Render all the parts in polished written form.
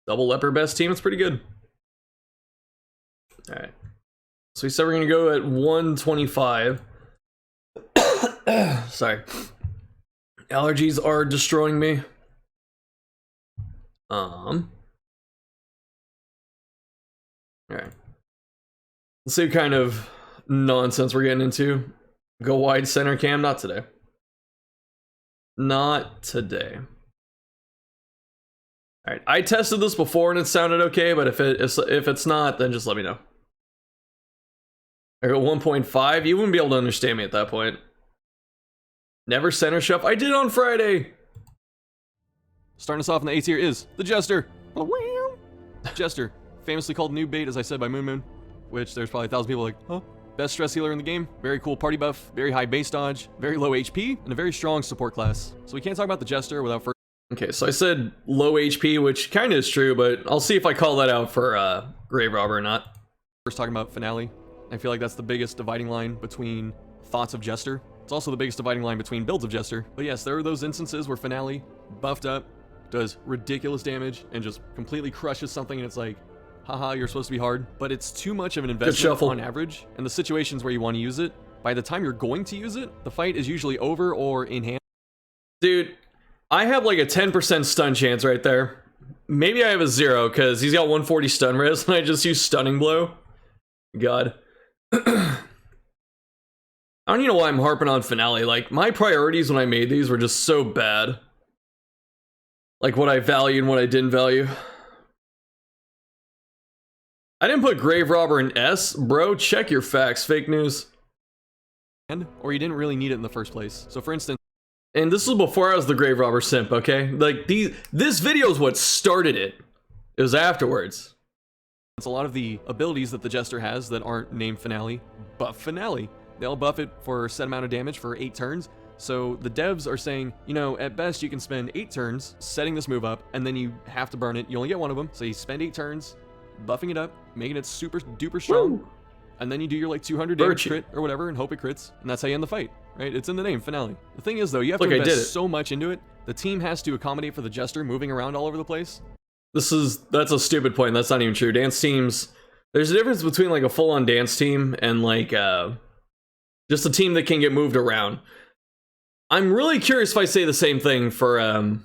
Double leper best team, it's pretty good. Alright. So we said we're gonna go at 125. Sorry. Allergies are destroying me. Alright. Let's see what kind of nonsense we're getting into. Go wide center cam, not today. Not today. Alright, I tested this before and it sounded okay, but if it's not, then just let me know. I got 1.5, you wouldn't be able to understand me at that point. Never center shove. I did on Friday! Starting us off in the A tier is the Jester. Jester, famously called noob bait, as I said, by Moon Moon, which there's probably 1,000 people like, huh? Best stress healer in the game, very cool party buff, very high base dodge, very low HP, and a very strong support class. So we can't talk about the Jester without first... Okay, so I said low HP, which kind of is true, but I'll see if I call that out for Grave Robber or not. First talking about Finale. I feel like that's the biggest dividing line between thoughts of Jester. It's also the biggest dividing line between builds of Jester. But yes, there are those instances where Finale, buffed up, does ridiculous damage, and just completely crushes something, and it's like, haha, you're supposed to be hard. But it's too much of an investment on average, and the situations where you want to use it, by the time you're going to use it, the fight is usually over or in hand. Dude, I have like a 10% stun chance right there. Maybe I have a 0, because he's got 140 stun res, and I just use Stunning Blow. God. I don't even know why I'm harping on Finale. Like, my priorities when I made these were just so bad. Like, what I valued and what I didn't value. I didn't put Grave Robber in S. Bro, check your facts. Fake news. Or you didn't really need it in the first place. So for instance... And this was before I was the Grave Robber simp, okay? Like, this video is what started it. It was afterwards. It's a lot of the abilities that the Jester has that aren't named Finale, buff Finale. They'll buff it for a set amount of damage for 8 turns. So the devs are saying, you know, at best you can spend 8 turns setting this move up, and then you have to burn it. You only get one of them, so you spend 8 turns buffing it up, making it super duper strong. Woo! And then you do your like 200 damage crit or whatever and hope it crits, and that's how you end the fight, right? It's in the name, Finale. The thing is though, you have to invest so much into it. The team has to accommodate for the Jester moving around all over the place. That's a stupid point. That's not even true. Dance teams, there's a difference between like a full-on dance team and like just a team that can get moved around. I'm really curious if I say the same thing for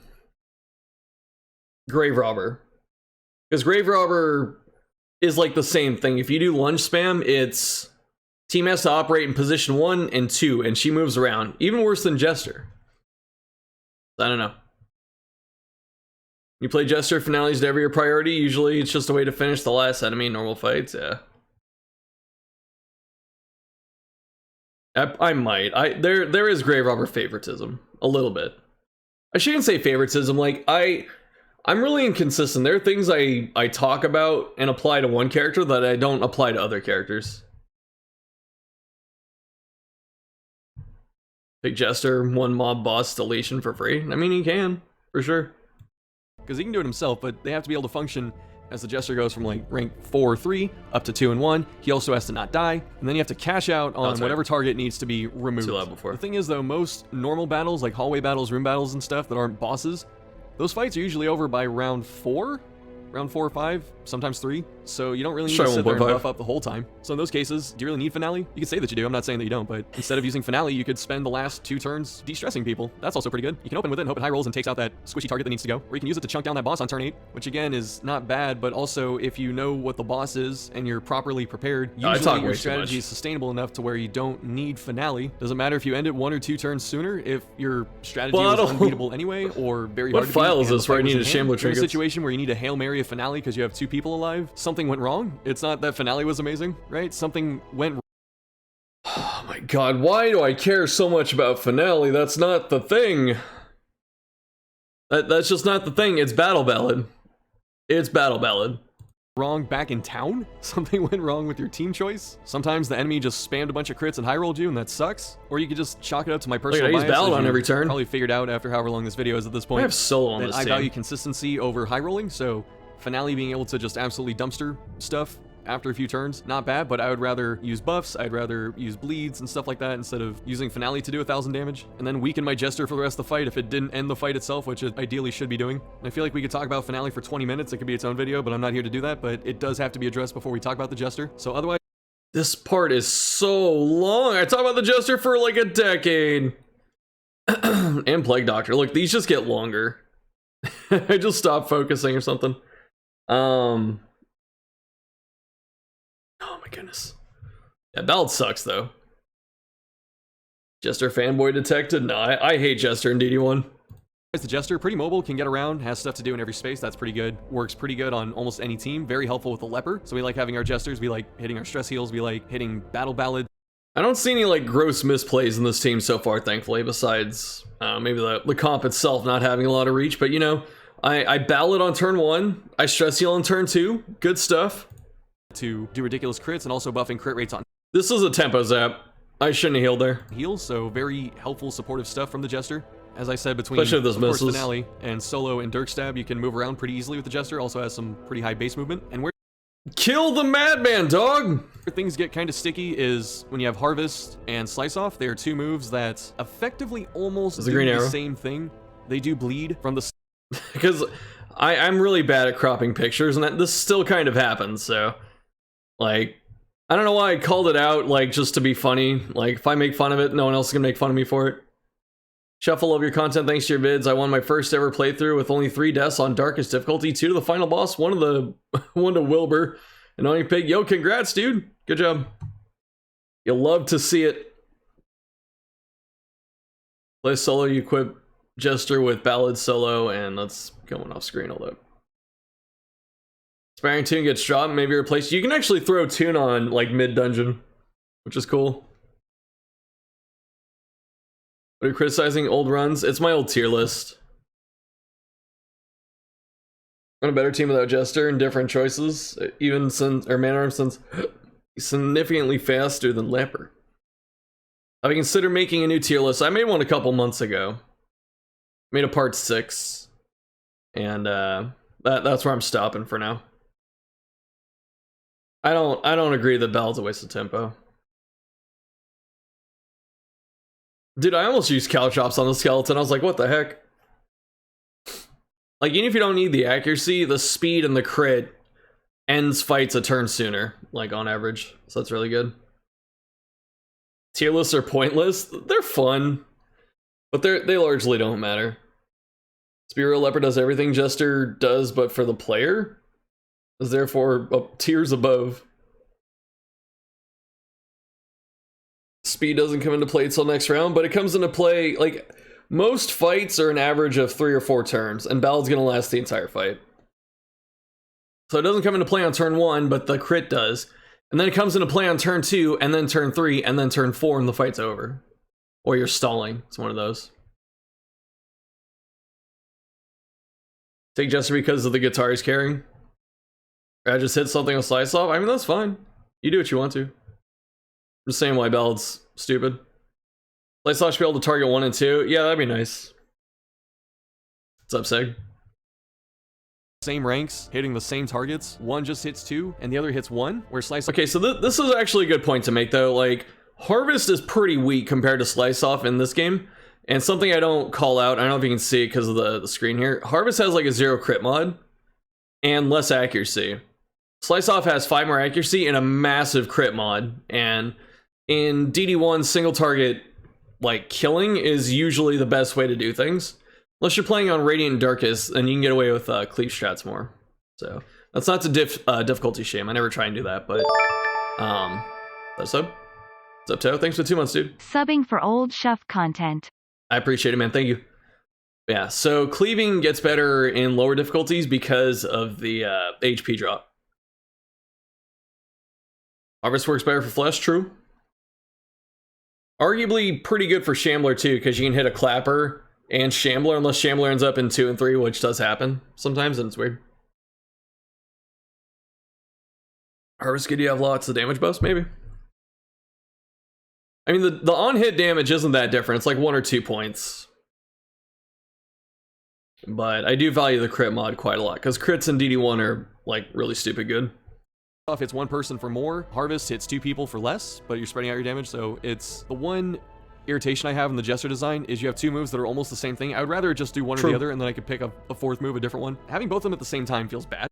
Grave Robber, because Grave Robber is like the same thing. If you do lunge spam, it's team has to operate in position 1 and 2, and she moves around. Even worse than Jester. I don't know. You play Jester, Finale's never your priority. Usually it's just a way to finish the last enemy in normal fights. Yeah. I might. There is Grave Robber favoritism. A little bit. I shouldn't say favoritism. Like, I'm really inconsistent. There are things I talk about and apply to one character that I don't apply to other characters. Big Jester, 1 mob boss deletion for free. I mean, he can, for sure. Because he can do it himself, but they have to be able to function as the Jester goes from like rank 4 or 3 up to 2 and 1. He also has to not die, and then you have to cash out on whatever target needs to be removed. The thing is though, most normal battles, like hallway battles, room battles and stuff that aren't bosses, those fights are usually over by round 4 or 5, sometimes 3, so you don't really need to sit there and buff up the whole time. So in those cases, do you really need Finale? You could say that you do, I'm not saying that you don't, but instead of using Finale, you could spend the last 2 turns de-stressing people. That's also pretty good. You can open with it and hope it high rolls and takes out that squishy target that needs to go, or you can use it to chunk down that boss on turn 8, which again is not bad, but also if you know what the boss is and you're properly prepared, usually your strategy is sustainable enough to where you don't need Finale. Doesn't matter if you end it 1 or 2 turns sooner, if your strategy is unbeatable anyway, or very hard to beat. What file is this where I need a Shambler trigger? In a situation where you need to Hail Mary a Finale because you have 2 people alive, something went wrong. It's not that Finale was amazing, right? Something went wrong. Oh my god, why do I care so much about Finale? That's not the thing. That's just not the thing. It's Battle Ballad. It's Battle Ballad. Wrong back in town? Something went wrong with your team choice? Sometimes the enemy just spammed a bunch of crits and high rolled you, and that sucks. Or you could just chalk it up to my personal bias. He's Ballad on every turn. Probably figured out after however long this video is at this point. I have solo on this team. I value consistency over high rolling, so Finale being able to just absolutely dumpster stuff after a few turns, not bad, but I would rather use buffs, I'd rather use bleeds and stuff like that instead of using Finale to do 1,000 damage, and then weaken my Jester for the rest of the fight if it didn't end the fight itself, which it ideally should be doing. And I feel like we could talk about Finale for 20 minutes, it could be its own video, but I'm not here to do that, but it does have to be addressed before we talk about the Jester, so otherwise... This part is so long. I talk about the Jester for like a decade. And Plague Doctor. Look, these just get longer. I just stopped focusing or something. Oh my goodness. Yeah, Ballad sucks though. Jester fanboy detected? No, I hate Jester in DD1. The Jester, pretty mobile, can get around, has stuff to do in every space, that's pretty good. Works pretty good on almost any team, very helpful with the Leper. So we like having our Jesters, we like hitting our stress heals, we like hitting Battle Ballad. I don't see any like gross misplays in this team so far, thankfully, besides maybe the comp itself not having a lot of reach, but you know, I ballad on turn 1, I stress heal on turn 2, good stuff. To do ridiculous crits and also buffing crit rates on. This is a tempo zap. I shouldn't have healed there. Heals, so very helpful supportive stuff from the Jester. As I said, between of course Finale and Solo and Dirk Stab, you can move around pretty easily with the Jester. Also has some pretty high base movement. And where kill the Madman, dog! Where things get kind of sticky is when you have Harvest and Slice Off. They are two moves that effectively almost do the same thing. They do bleed from the... Because I'm really bad at cropping pictures, and this still kind of happens, so... Like, I don't know why I called it out, like, just to be funny. Like, if I make fun of it, no one else is gonna make fun of me for it. Shuffle of your content thanks to your vids. I won my first ever playthrough with only 3 deaths on darkest difficulty, 2 to the final boss, 1 to Wilbur, and only pig. Yo, congrats, dude. Good job. You'll love to see it. Play solo, you equip Jester with Ballad solo, and that's going off screen, although. Sparring Tune gets dropped, maybe replaced. You can actually throw Tune on, like, mid-dungeon, which is cool. Are you criticizing old runs? It's my old tier list. On a better team without Jester and different choices, even since, or Man-Arm since significantly faster than Leper. I considered making a new tier list. I made one a couple months ago. Made a part 6. And that's where I'm stopping for now. I don't agree that Ballad's a waste of tempo. Dude, I almost used Caltrops on the skeleton. I was like, what the heck? Like, even if you don't need the accuracy, the speed and the crit ends fights a turn sooner, like on average. So that's really good. Tier lists are pointless. They're fun, but they largely don't matter. Spear Leper does everything Jester does, but for the player, is therefore tiers above. Speed doesn't come into play until next round, but it comes into play, like, most fights are an average of 3 or 4 turns, and Ballad's gonna last the entire fight. So it doesn't come into play on turn 1, but the crit does. And then it comes into play on turn 2, and then turn 3, and then turn 4, and the fight's over. Or you're stalling. It's one of those. Take Jester because of the guitar he's carrying. Or I just hit something with Slice Off. I mean, that's fine. You do what you want to. I'm just saying why Ballad's stupid. Slice Off should be able to target 1 and 2. Yeah, that'd be nice. What's up, Seg? Same ranks, hitting the same targets. One just hits 2, and the other hits 1, where Slice Off... Okay, so this is actually a good point to make, though. Like, Harvest is pretty weak compared to Slice Off in this game. And something I don't call out, I don't know if you can see it because of the screen here. Harvest has like a 0 crit mod and less accuracy. Slice Off has 5 more accuracy and a massive crit mod. And in DD1, single target, like, killing is usually the best way to do things. Unless you're playing on Radiant and Darkest, and you can get away with cleave strats more. So, that's not to difficulty shame. I never try and do that, but... That's up. What's up, Toe? Thanks for the 2 months, dude. Subbing for old chef content. I appreciate it, man. Thank you. Yeah, so cleaving gets better in lower difficulties because of the HP drop. Harvest works better for flesh, true. Arguably pretty good for Shambler too, because you can hit a Clapper and Shambler, unless Shambler ends up in 2 and 3, which does happen sometimes, and it's weird. Harvest, could you have lots of damage buffs? Maybe. I mean, the on-hit damage isn't that different. It's like 1 or 2 points. But I do value the crit mod quite a lot, because crits in DD1 are, like, really stupid good. off hits one person for more. Harvest hits 2 people for less, but you're spreading out your damage. So it's the one irritation I have in the Jester design is you have 2 moves that are almost the same thing. I would rather just do one or the other, and then I could pick up a 4th move, a different one. Having both of them at the same time feels bad.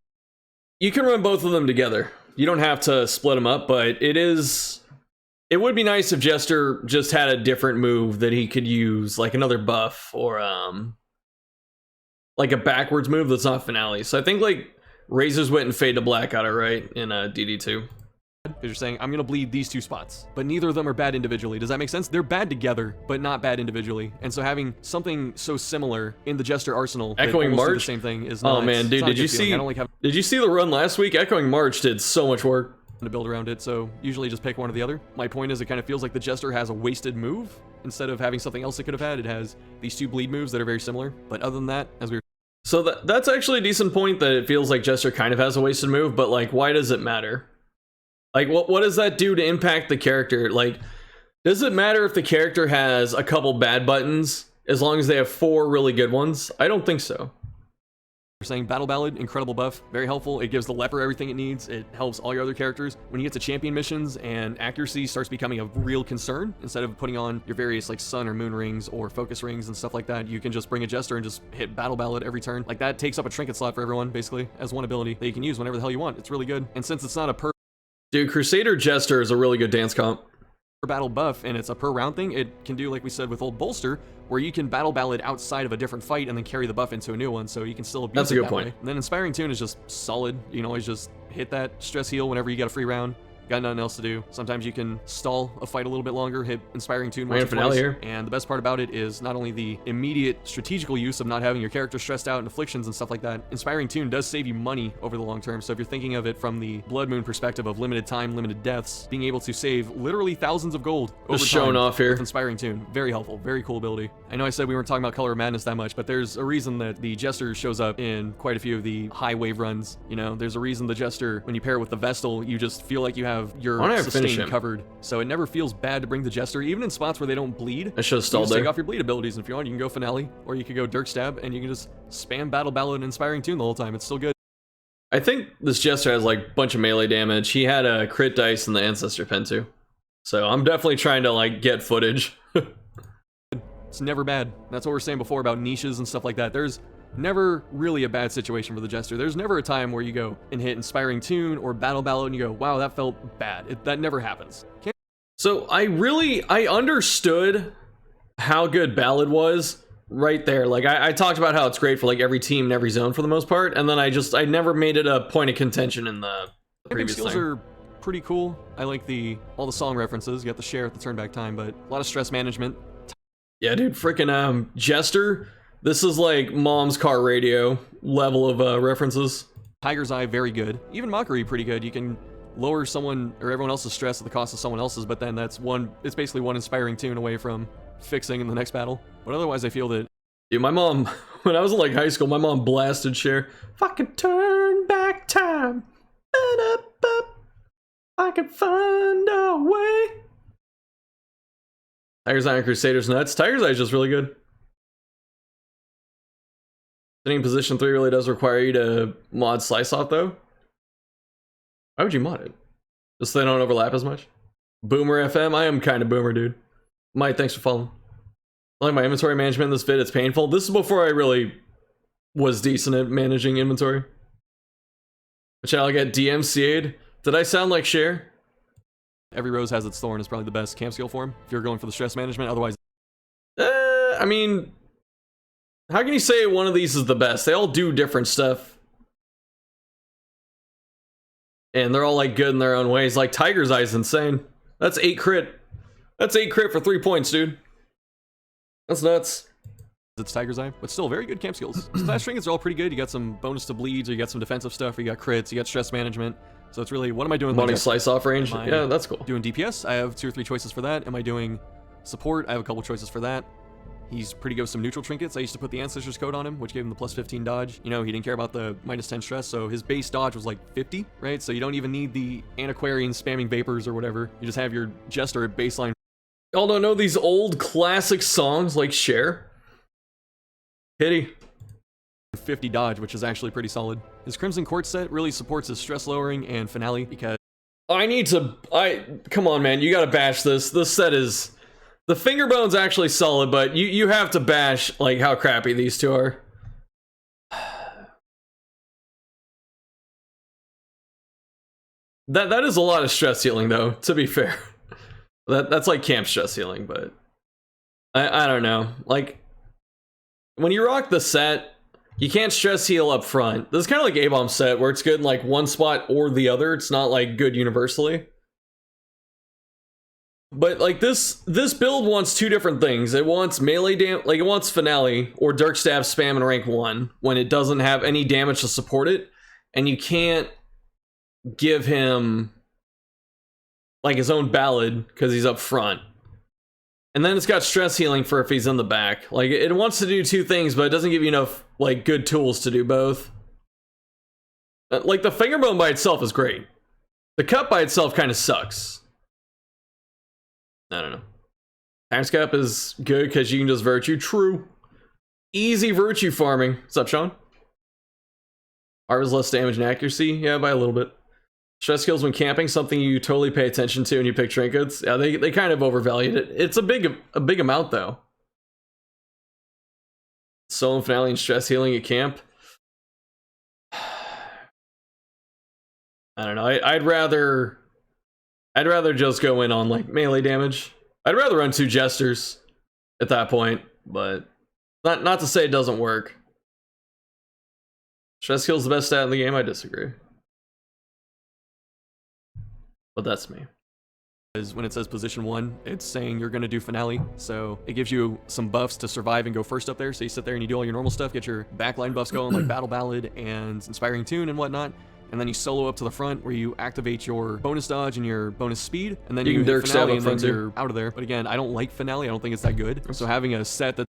You can run both of them together. You don't have to split them up, but it would be nice if Jester just had a different move that he could use, like another buff or like a backwards move that's not Finale. So I think like Razor's Wit and Fade to Black got it right in DD2. Because you're saying, I'm going to bleed these 2 spots, but neither of them are bad individually. Does that make sense? They're bad together, but not bad individually. And so having something so similar in the Jester arsenal, Echoing March, the same thing is not. Oh man, dude, did you see the run last week? Echoing March did so much work to build around it, so usually just pick one or the other. My point is, it kind of feels like the Jester has a wasted move. Instead of having something else it could have had, it has these 2 bleed moves that are very similar. But other than that, as we were... So that's actually a decent point, that it feels like Jester kind of has a wasted move, but like, why does it matter? Like, what does that do to impact the character? Like, does it matter if the character has a couple bad buttons as long as they have 4 really good ones? I don't think so. We're saying Battle Ballad, incredible buff, very helpful. It gives the leper everything it needs. It helps all your other characters. When you get to champion missions and accuracy starts becoming a real concern, instead of putting on your various like sun or moon rings or focus rings and stuff like that, you can just bring a Jester and just hit Battle Ballad every turn. Like, that takes up a trinket slot for everyone, basically, as one ability that you can use whenever the hell you want. It's really good. And since it's not a per... Dude, Crusader Jester is a really good dance comp. Battle buff, and it's a per round thing, it can do like we said with Old Bolster, where you can Battle Ballad outside of a different fight and then carry the buff into a new one, so you can still abuse That's a it good that point. way. And then Inspiring Tune is just solid. You can always just hit that stress heal whenever you got a free round. Got nothing else to do. Sometimes you can stall a fight a little bit longer, hit Inspiring Tune once or twice. Here. And the best part about it is not only the immediate strategical use of not having your character stressed out in afflictions and stuff like that, Inspiring Tune does save you money over the long term. So if you're thinking of it from the Blood Moon perspective of limited time, limited deaths, being able to save literally thousands of gold over just time showing off here. with Inspiring Tune, very helpful, very cool ability. I know I said we weren't talking about Color of Madness that much, but there's a reason that the Jester shows up in quite a few of the high wave runs. You know, there's a reason the Jester, when you pair it with the Vestal, you just feel like you have your sustain covered. So it never feels bad to bring the Jester, even in spots where they don't bleed. I should have stalled there. there. Take off your bleed abilities, and if you want, you can go Finale, or you could go Dirk Stab, and you can just spam Battle Ballad and Inspiring Tune the whole time. It's still good. I think this Jester has like a bunch of melee damage. He had a crit dice in the Ancestor Pen too. So I'm definitely trying to like get footage. It's never bad. That's what we were saying before about niches and stuff like that. There's never really a bad situation for the Jester. There's never a time where you go and hit Inspiring Tune or Battle Ballad and you go, wow, that felt bad. That never happens. So I understood how good Ballad was right there. Like I talked about how it's great for like every team and every zone for the most part, and then I never made it a point of contention in the previous skills thing. Are pretty cool. I like all the song references. You got the share at the turn back time, but a lot of stress management. Yeah, dude, freaking Jester. This is like mom's car radio level of references. Tiger's Eye, very good. Even Mockery, pretty good. You can lower someone or everyone else's stress at the cost of someone else's, but then it's basically one Inspiring Tune away from fixing in the next battle. But otherwise, I feel that... Dude, my mom, when I was in like high school, my mom blasted Cher. If I could turn back time, I could find a way. Tiger's Eye and Crusader's nuts. Tiger's Eye is just really good. Sitting in position 3 really does require you to mod Slice Off though. Why would you mod it? Just so they don't overlap as much? Boomer FM? I am kind of boomer, dude. Mike, thanks for following. I like my inventory management in this vid, it's painful. This is before I really was decent at managing inventory. Which I'll get DMCA'd. Did I sound like Cher? Every rose has its thorn is probably the best camp skill form if you're going for the stress management. Otherwise, I mean, how can you say one of these is the best? They all do different stuff. And they're all like good in their own ways. Like Tiger's Eye is insane. That's 8 crit. That's 8 crit for 3 points, dude. That's nuts. It's Tiger's Eye, but still very good camp skills. Splash trinkets are all pretty good. You got some bonus to bleeds, or you got some defensive stuff, or you got crits, you got stress management. So it's really, what am I doing? Wanting slice off range? Yeah, that's cool. Doing DPS, I have 2 or 3 choices for that. Am I doing support? I have a couple choices for that. He's pretty good with some neutral trinkets. I used to put the Ancestor's Code on him, which gave him the plus 15 dodge. You know, he didn't care about the minus 10 stress, so his base dodge was like 50, right? So you don't even need the Antiquarian spamming vapors or whatever. You just have your Jester at baseline. Y'all don't know these old classic songs like Cher? Pity. 50 dodge, which is actually pretty solid. His Crimson Court set really supports his stress lowering and finale because come on, man, you gotta bash this. This set is, the finger bone's actually solid, but you have to bash like how crappy these two are. That is a lot of stress healing, though, to be fair. That's like camp stress healing, but I don't know. Like, when you rock the set, you can't stress heal up front. This is kind of like A-Bomb set, where it's good in like one spot or the other. It's not like good universally. But like this build wants two different things. It wants melee like it wants finale or Dirk Stab spam in rank 1 when it doesn't have any damage to support it, and you can't give him like his own ballad because he's up front. And then it's got stress healing for if he's in the back. Like, it wants to do two things, but it doesn't give you enough like good tools to do both. Like, the finger bone by itself is great. The cup by itself kind of sucks. I don't know. Times Cup is good because you can just virtue. True. Easy virtue farming. What's up, Sean? Harvest less damage and accuracy? Yeah, by a little bit. Stress skills when camping, something you totally pay attention to when you pick trinkets. Yeah, they kind of overvalued it. It's a big amount, though. Solo and finale and stress healing at camp. I don't know. I'd rather just go in on like melee damage. I'd rather run 2 jesters at that point, but not to say it doesn't work. Stress heal's the best stat in the game. I disagree. But that's me. When it says position 1, it's saying you're going to do finale, so it gives you some buffs to survive and go first up there. So you sit there and you do all your normal stuff, get your backline buffs going like Battle Ballad and Inspiring Tune and whatnot, and then you solo up to the front where you activate your bonus dodge and your bonus speed, and then you can hit finale and then you're out of there. But again, I don't like finale. I don't think it's that good. So having a set that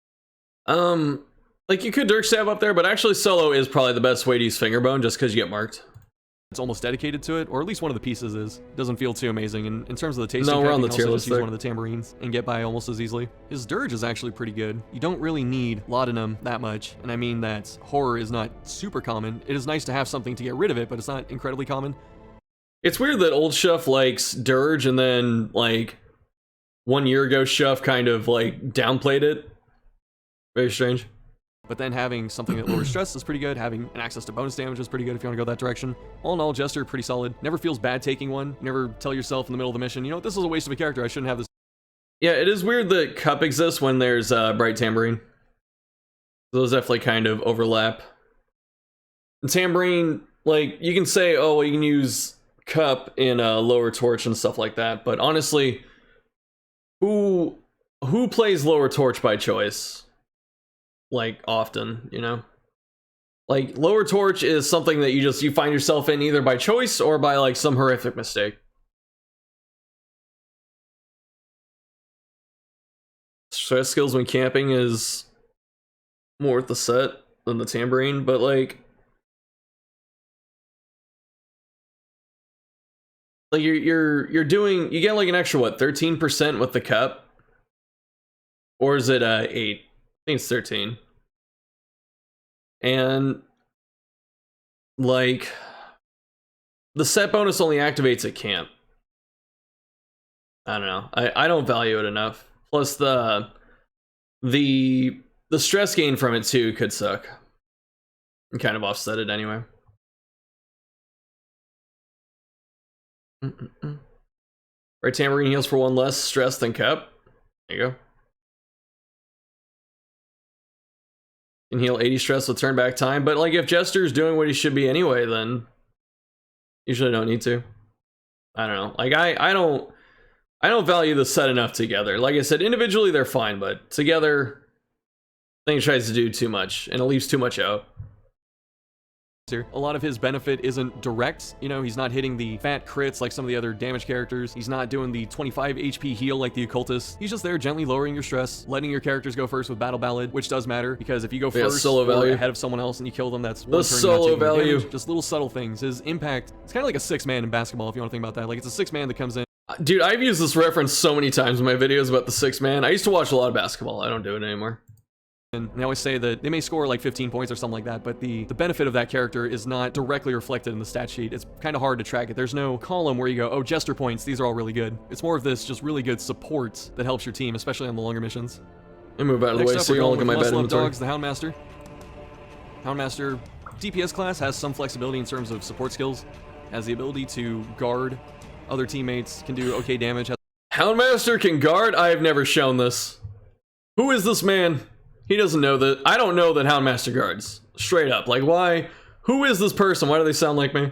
like, you could Dirk Stab up there, but actually solo is probably the best way to use Fingerbone just because you get marked. it's almost dedicated to it, or at least one of the pieces is. Doesn't feel too amazing. And in terms of the tasting, no, we're on the tier list. Use one of the tambourines and get by almost as easily. His dirge is actually pretty good. You don't really need laudanum that much, and I mean that horror is not super common. It is nice to have something to get rid of it, but it's not incredibly common. It's weird that old Shuff likes dirge, and then like 1 year ago Shuff kind of like downplayed it. Very strange. But then having something that lowers stress is pretty good. Having an access to bonus damage is pretty good if you want to go that direction. All in all, Jester, pretty solid. Never feels bad taking one. You never tell yourself in the middle of the mission, you know what, this is a waste of a character. I shouldn't have this. Yeah, it is weird that Cup exists when there's Bright Tambourine. Those definitely kind of overlap. And Tambourine, like, you can say, oh, well, you can use Cup in Lower Torch and stuff like that, but honestly, who plays Lower Torch by choice? Like, often, you know? Like, Lower Torch is something that you find yourself in either by choice or by, like, some horrific mistake. Stress skills when camping is more with the set than the tambourine, but, like, you're doing, you get, like, an extra, what, 13% with the Cup? Or is it, 8? I think it's 13. And like the set bonus only activates at camp. I don't know. I don't value it enough. Plus the stress gain from it too could suck. And kind of offset it anyway. Right, Tambourine heals for 1 less stress than Cup. There you go. Can heal 80 stress with turn back time, but like if Jester's doing what he should be anyway, then usually don't need to. I don't know. Like I don't value the set enough together. Like I said, individually they're fine, but together I think it tries to do too much and it leaves too much out. A lot of his benefit isn't direct, you know, he's not hitting the fat crits like some of the other damage characters. He's not doing the 25 HP heal like the Occultist. He's just there gently lowering your stress, letting your characters go first with Battle Ballad, which does matter because if you go first solo value ahead of someone else and you kill them, that's the solo value. Just little subtle things. His impact, it's kind of like a 6-man in basketball if you want to think about that. Like it's a 6-man that comes in. Dude, I've used this reference so many times in my videos about the 6-man. I used to watch a lot of basketball. I don't do it anymore. And they always say that they may score like 15 points or something like that, but the benefit of that character is not directly reflected in the stat sheet. It's kind of hard to track it. There's no column where you go, oh, Jester points, these are all really good. It's more of this just really good support that helps your team, especially on the longer missions. I move out of the way so you don't look at my bed inventory. Dogs, the Houndmaster. Houndmaster DPS class has some flexibility in terms of support skills, has the ability to guard other teammates, can do okay damage. Houndmaster can guard? I have never shown this. Who is this man? He doesn't know that. I don't know that Houndmaster guards. Straight up. Like, why? Who is this person? Why do they sound like me?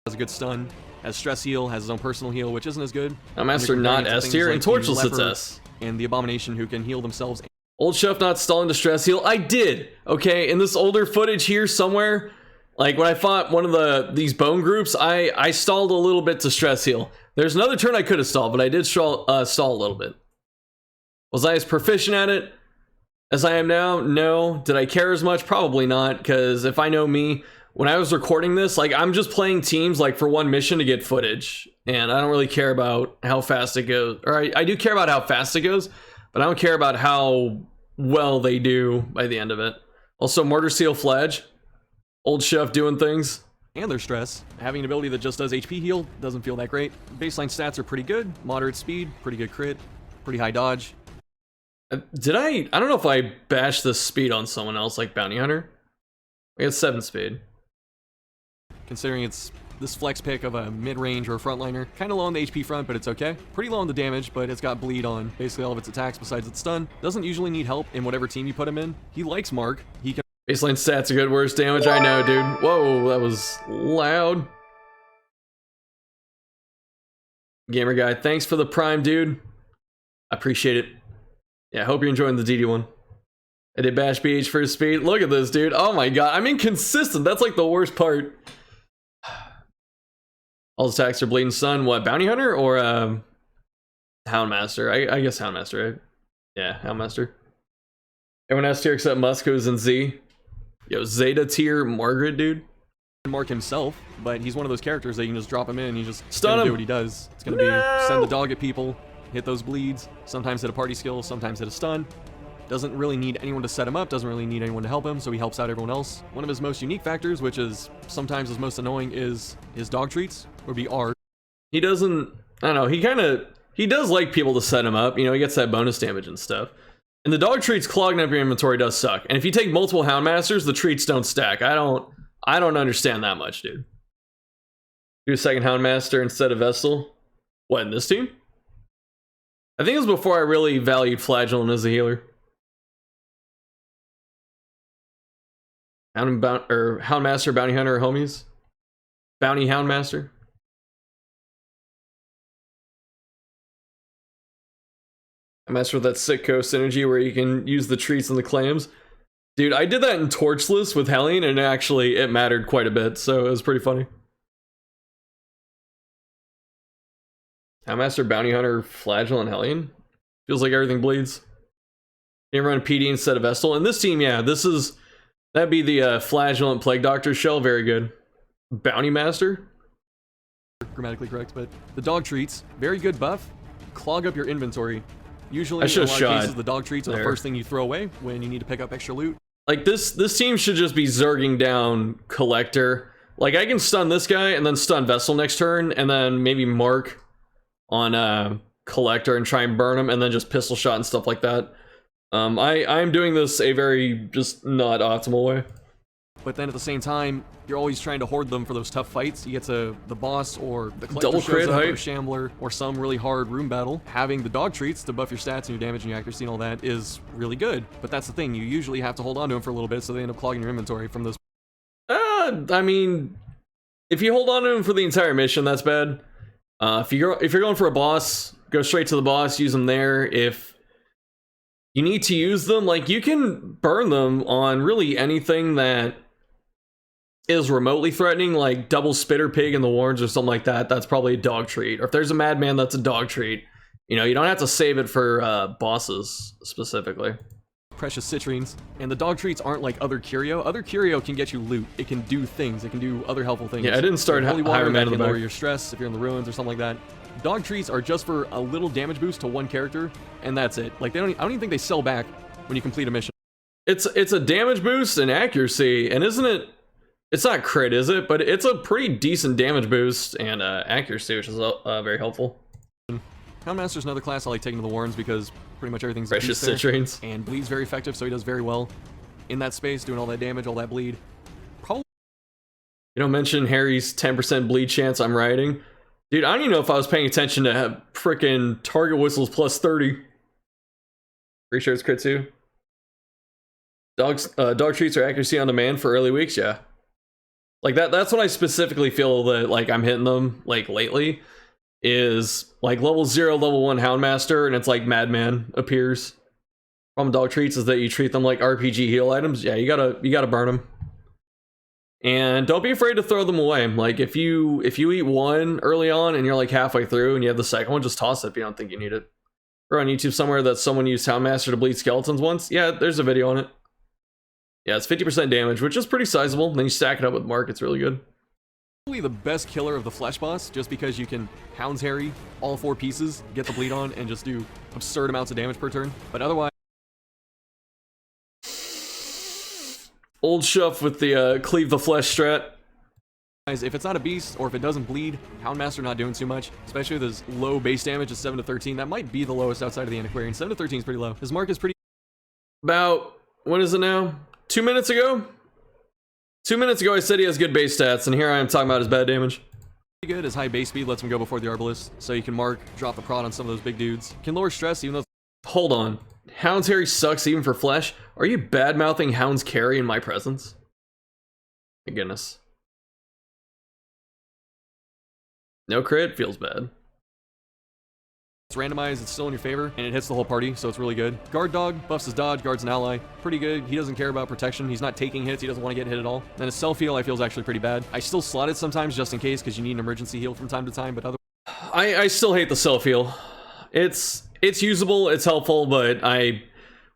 Has a good stun, has stress heal, has his own personal heal, which isn't as good. Houndmaster not S tier, and Torchless it's S. And the Abomination who can heal themselves. Old Chef not stalling to stress heal. I did. Okay, in this older footage here somewhere, like when I fought one of these bone groups, I stalled a little bit to stress heal. There's another turn I could have stalled, but I did stall a little bit. Was I as proficient at it as I am now? No. Did I care as much? Probably not, because if I know me, when I was recording this, like, I'm just playing teams like for one mission to get footage, and I don't really care about how fast it goes. Or I do care about how fast it goes, but I don't care about how well they do by the end of it. Also, Mortar Seal Fledge, Old Chef doing things. And their stress. Having an ability that just does HP heal doesn't feel that great. Baseline stats are pretty good. Moderate speed, pretty good crit, pretty high dodge. Did I don't know if I bashed this speed on someone else, like Bounty Hunter. I got 7 speed. Considering it's this flex pick of a mid-range or a frontliner. Kind of low on the HP front, but it's okay. Pretty low on the damage, but it's got bleed on basically all of its attacks besides its stun. Doesn't usually need help in whatever team you put him in. He likes Mark. He can... Baseline stats are good, worst damage, I know, dude. Whoa, that was loud. Gamer guy, thanks for the prime, dude. I appreciate it. Yeah, I hope you're enjoying the DD one. I did bash BH for his speed. Look at this, dude. Oh my god, I'm inconsistent. That's like the worst part. All his attacks are bleeding stun. What, Bounty Hunter or Houndmaster? I guess Houndmaster, right? Yeah, Houndmaster. Everyone has tier except Musk, who's in Z. Yo, Zeta tier Margaret, dude. Mark himself, but he's one of those characters that you can just drop him in and he just stun him. Do what he does. It's gonna be send the dog at people, hit those bleeds, sometimes hit a party skill, sometimes hit a stun. Doesn't really need anyone to set him up, doesn't really need anyone to help him, so he helps out everyone else. One of his most unique factors, which is sometimes his most annoying, is his dog treats, would be R. He doesn't, I don't know, he does like people to set him up, you know, he gets that bonus damage and stuff. And the dog treats clogging up your inventory does suck. And if you take multiple Houndmasters, the treats don't stack. I don't understand that much, dude. Do a second Houndmaster instead of Vestal. What, in this team? I think it was before I really valued Flagellant as a healer. Houndmaster, Bounty Hunter, homies. Bounty Houndmaster. I messed with that sicko synergy where you can use the treats and the clams. Dude, I did that in Torchless with Hellion, and actually it mattered quite a bit, so it was pretty funny. Houndmaster, Bounty Hunter, Flagellant, Hellion. Feels like everything bleeds. You run PD instead of Vestal. And this team, yeah, that'd be the Flagellant Plague Doctor shell, very good. Bounty Master? Grammatically correct, but the dog treats, very good buff. Clog up your inventory. Usually, in a lot of cases, the dog treats are the first thing you throw away when you need to pick up extra loot. Like, this team should just be zerging down Collector. Like, I can stun this guy and then stun Vessel next turn, and then maybe Mark on Collector and try and burn him, and then just pistol shot and stuff like that. I'm doing this a very just not optimal way. But then at the same time, you're always trying to hoard them for those tough fights. You get to the boss or the collector double crit shows up, hype, or Shambler, or some really hard room battle. Having the dog treats to buff your stats and your damage and your accuracy and all that is really good. But that's the thing, you usually have to hold on to them for a little bit, so they end up clogging your inventory from those. I mean, if you hold on to them for the entire mission, that's bad. If you're going for a boss, go straight to the boss, use them there. If you need to use them, like, you can burn them on really anything that is remotely threatening, like double spitter pig in the wards or something like that. That's probably a dog treat. Or if there's a madman, that's a dog treat. You know, you don't have to save it for bosses specifically. Precious citrines, and the dog treats aren't like other curio. Other curio can get you loot. It can do things. It can do other helpful things. Yeah, I didn't start Holy higher water that mana can back. lower your stress if you're in the ruins or something like that. Dog treats are just for a little damage boost to one character, and that's it. Like, I don't even think they sell back when you complete a mission. It's a damage boost and accuracy, and isn't it? It's not crit, is it? But it's a pretty decent damage boost and accuracy, which is very helpful. Houndmaster's another class I like taking to the Warrens because pretty much everything's precious there, citrines. and bleed's very effective, so he does very well in that space, doing all that damage, all that bleed. Probably. You don't mention Harry's 10% bleed chance I'm riding. Dude, I don't even know if I was paying attention to have frickin' target whistles plus 30. Pretty sure it's crit too. Dog treats are accuracy on demand for early weeks, yeah. Like that's when I specifically feel that like I'm hitting them like lately is like level 0, level 1 Houndmaster, and it's like Madman appears. Problem dog treats is that you treat them like RPG heal items. Yeah, you gotta burn them. And don't be afraid to throw them away. Like if you eat one early on and you're like halfway through and you have the second one, just toss it if you don't think you need it. Or on YouTube somewhere that someone used Houndmaster to bleed skeletons once. Yeah, there's a video on it. Yeah, it's 50% damage, which is pretty sizable. Then you stack it up with Mark, it's really good. Probably the best killer of the flesh boss, just because you can Hounds Harry all 4 pieces, get the bleed on, and just do absurd amounts of damage per turn. But otherwise, Old Shuff with the cleave the flesh strat. if it's not a beast, or if it doesn't bleed, Houndmaster not doing too much, especially with his low base damage of 7 to 13. That might be the lowest outside of the Antiquarian. 7 to 13 is pretty low. His mark is pretty... About, what is it now? 2 minutes ago? 2 minutes ago I said he has good base stats, and here I am talking about his bad damage. good. His high base speed lets him go before the Arbalist, so you can mark, drop the prod on some of those big dudes. Can lower stress, even though... Hold on. Hound's Harry sucks even for flesh? Are you bad-mouthing Hound's carry in my presence? My goodness. No crit? Feels bad. It's randomized, it's still in your favor, and it hits the whole party, so it's really good. Guard Dog buffs his dodge, guards an ally. Pretty good. He doesn't care about protection. He's not taking hits. He doesn't want to get hit at all. Then his self heal I feel is actually pretty bad. I still slot it sometimes just in case, because you need an emergency heal from time to time, but other... I still hate the self heal. It's usable, it's helpful, but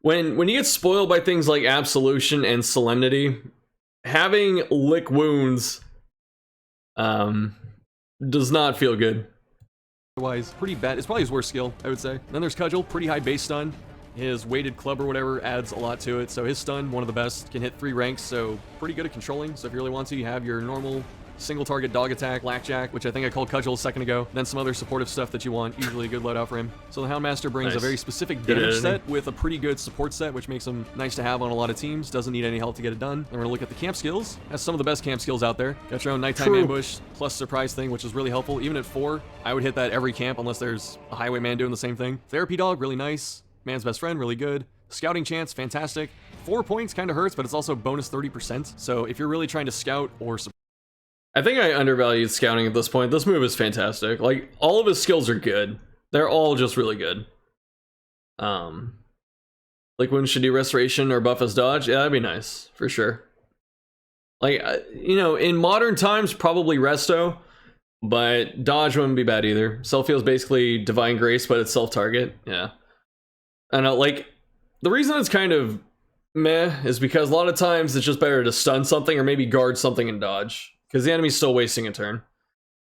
when you get spoiled by things like Absolution and Solemnity, having lick wounds does not feel good. Otherwise, pretty bad. It's probably his worst skill, I would say. Then there's Cudgel, pretty high base stun. His weighted club or whatever adds a lot to it. So his stun, one of the best, can hit 3 ranks, so pretty good at controlling. So if you really want to, you have your normal single target dog attack, blackjack, which I think I called Cudgel a second ago. Then some other supportive stuff that you want, usually a good loadout for him. So the Houndmaster brings a very specific damage set with a pretty good support set, which makes him nice to have on a lot of teams. Doesn't need any help to get it done. And we're gonna look at the camp skills. Has some of the best camp skills out there. Got your own nighttime ambush plus surprise thing, which is really helpful. Even at 4, I would hit that every camp unless there's a highwayman doing the same thing. Therapy dog, really nice. Man's best friend, really good. Scouting chance, fantastic. 4 points kind of hurts, but it's also bonus 30%. So if you're really trying to scout or support, I think I undervalued scouting at this point. This move is fantastic. Like, all of his skills are good. They're all just really good. Like, when should do restoration or buff his dodge? Yeah, that'd be nice, for sure. Like, you know, in modern times, probably resto, but dodge wouldn't be bad either. Self-heal is basically Divine Grace, but it's self-target. Yeah. I know, like, the reason it's kind of meh is because a lot of times it's just better to stun something or maybe guard something and dodge. Because the enemy's still wasting a turn.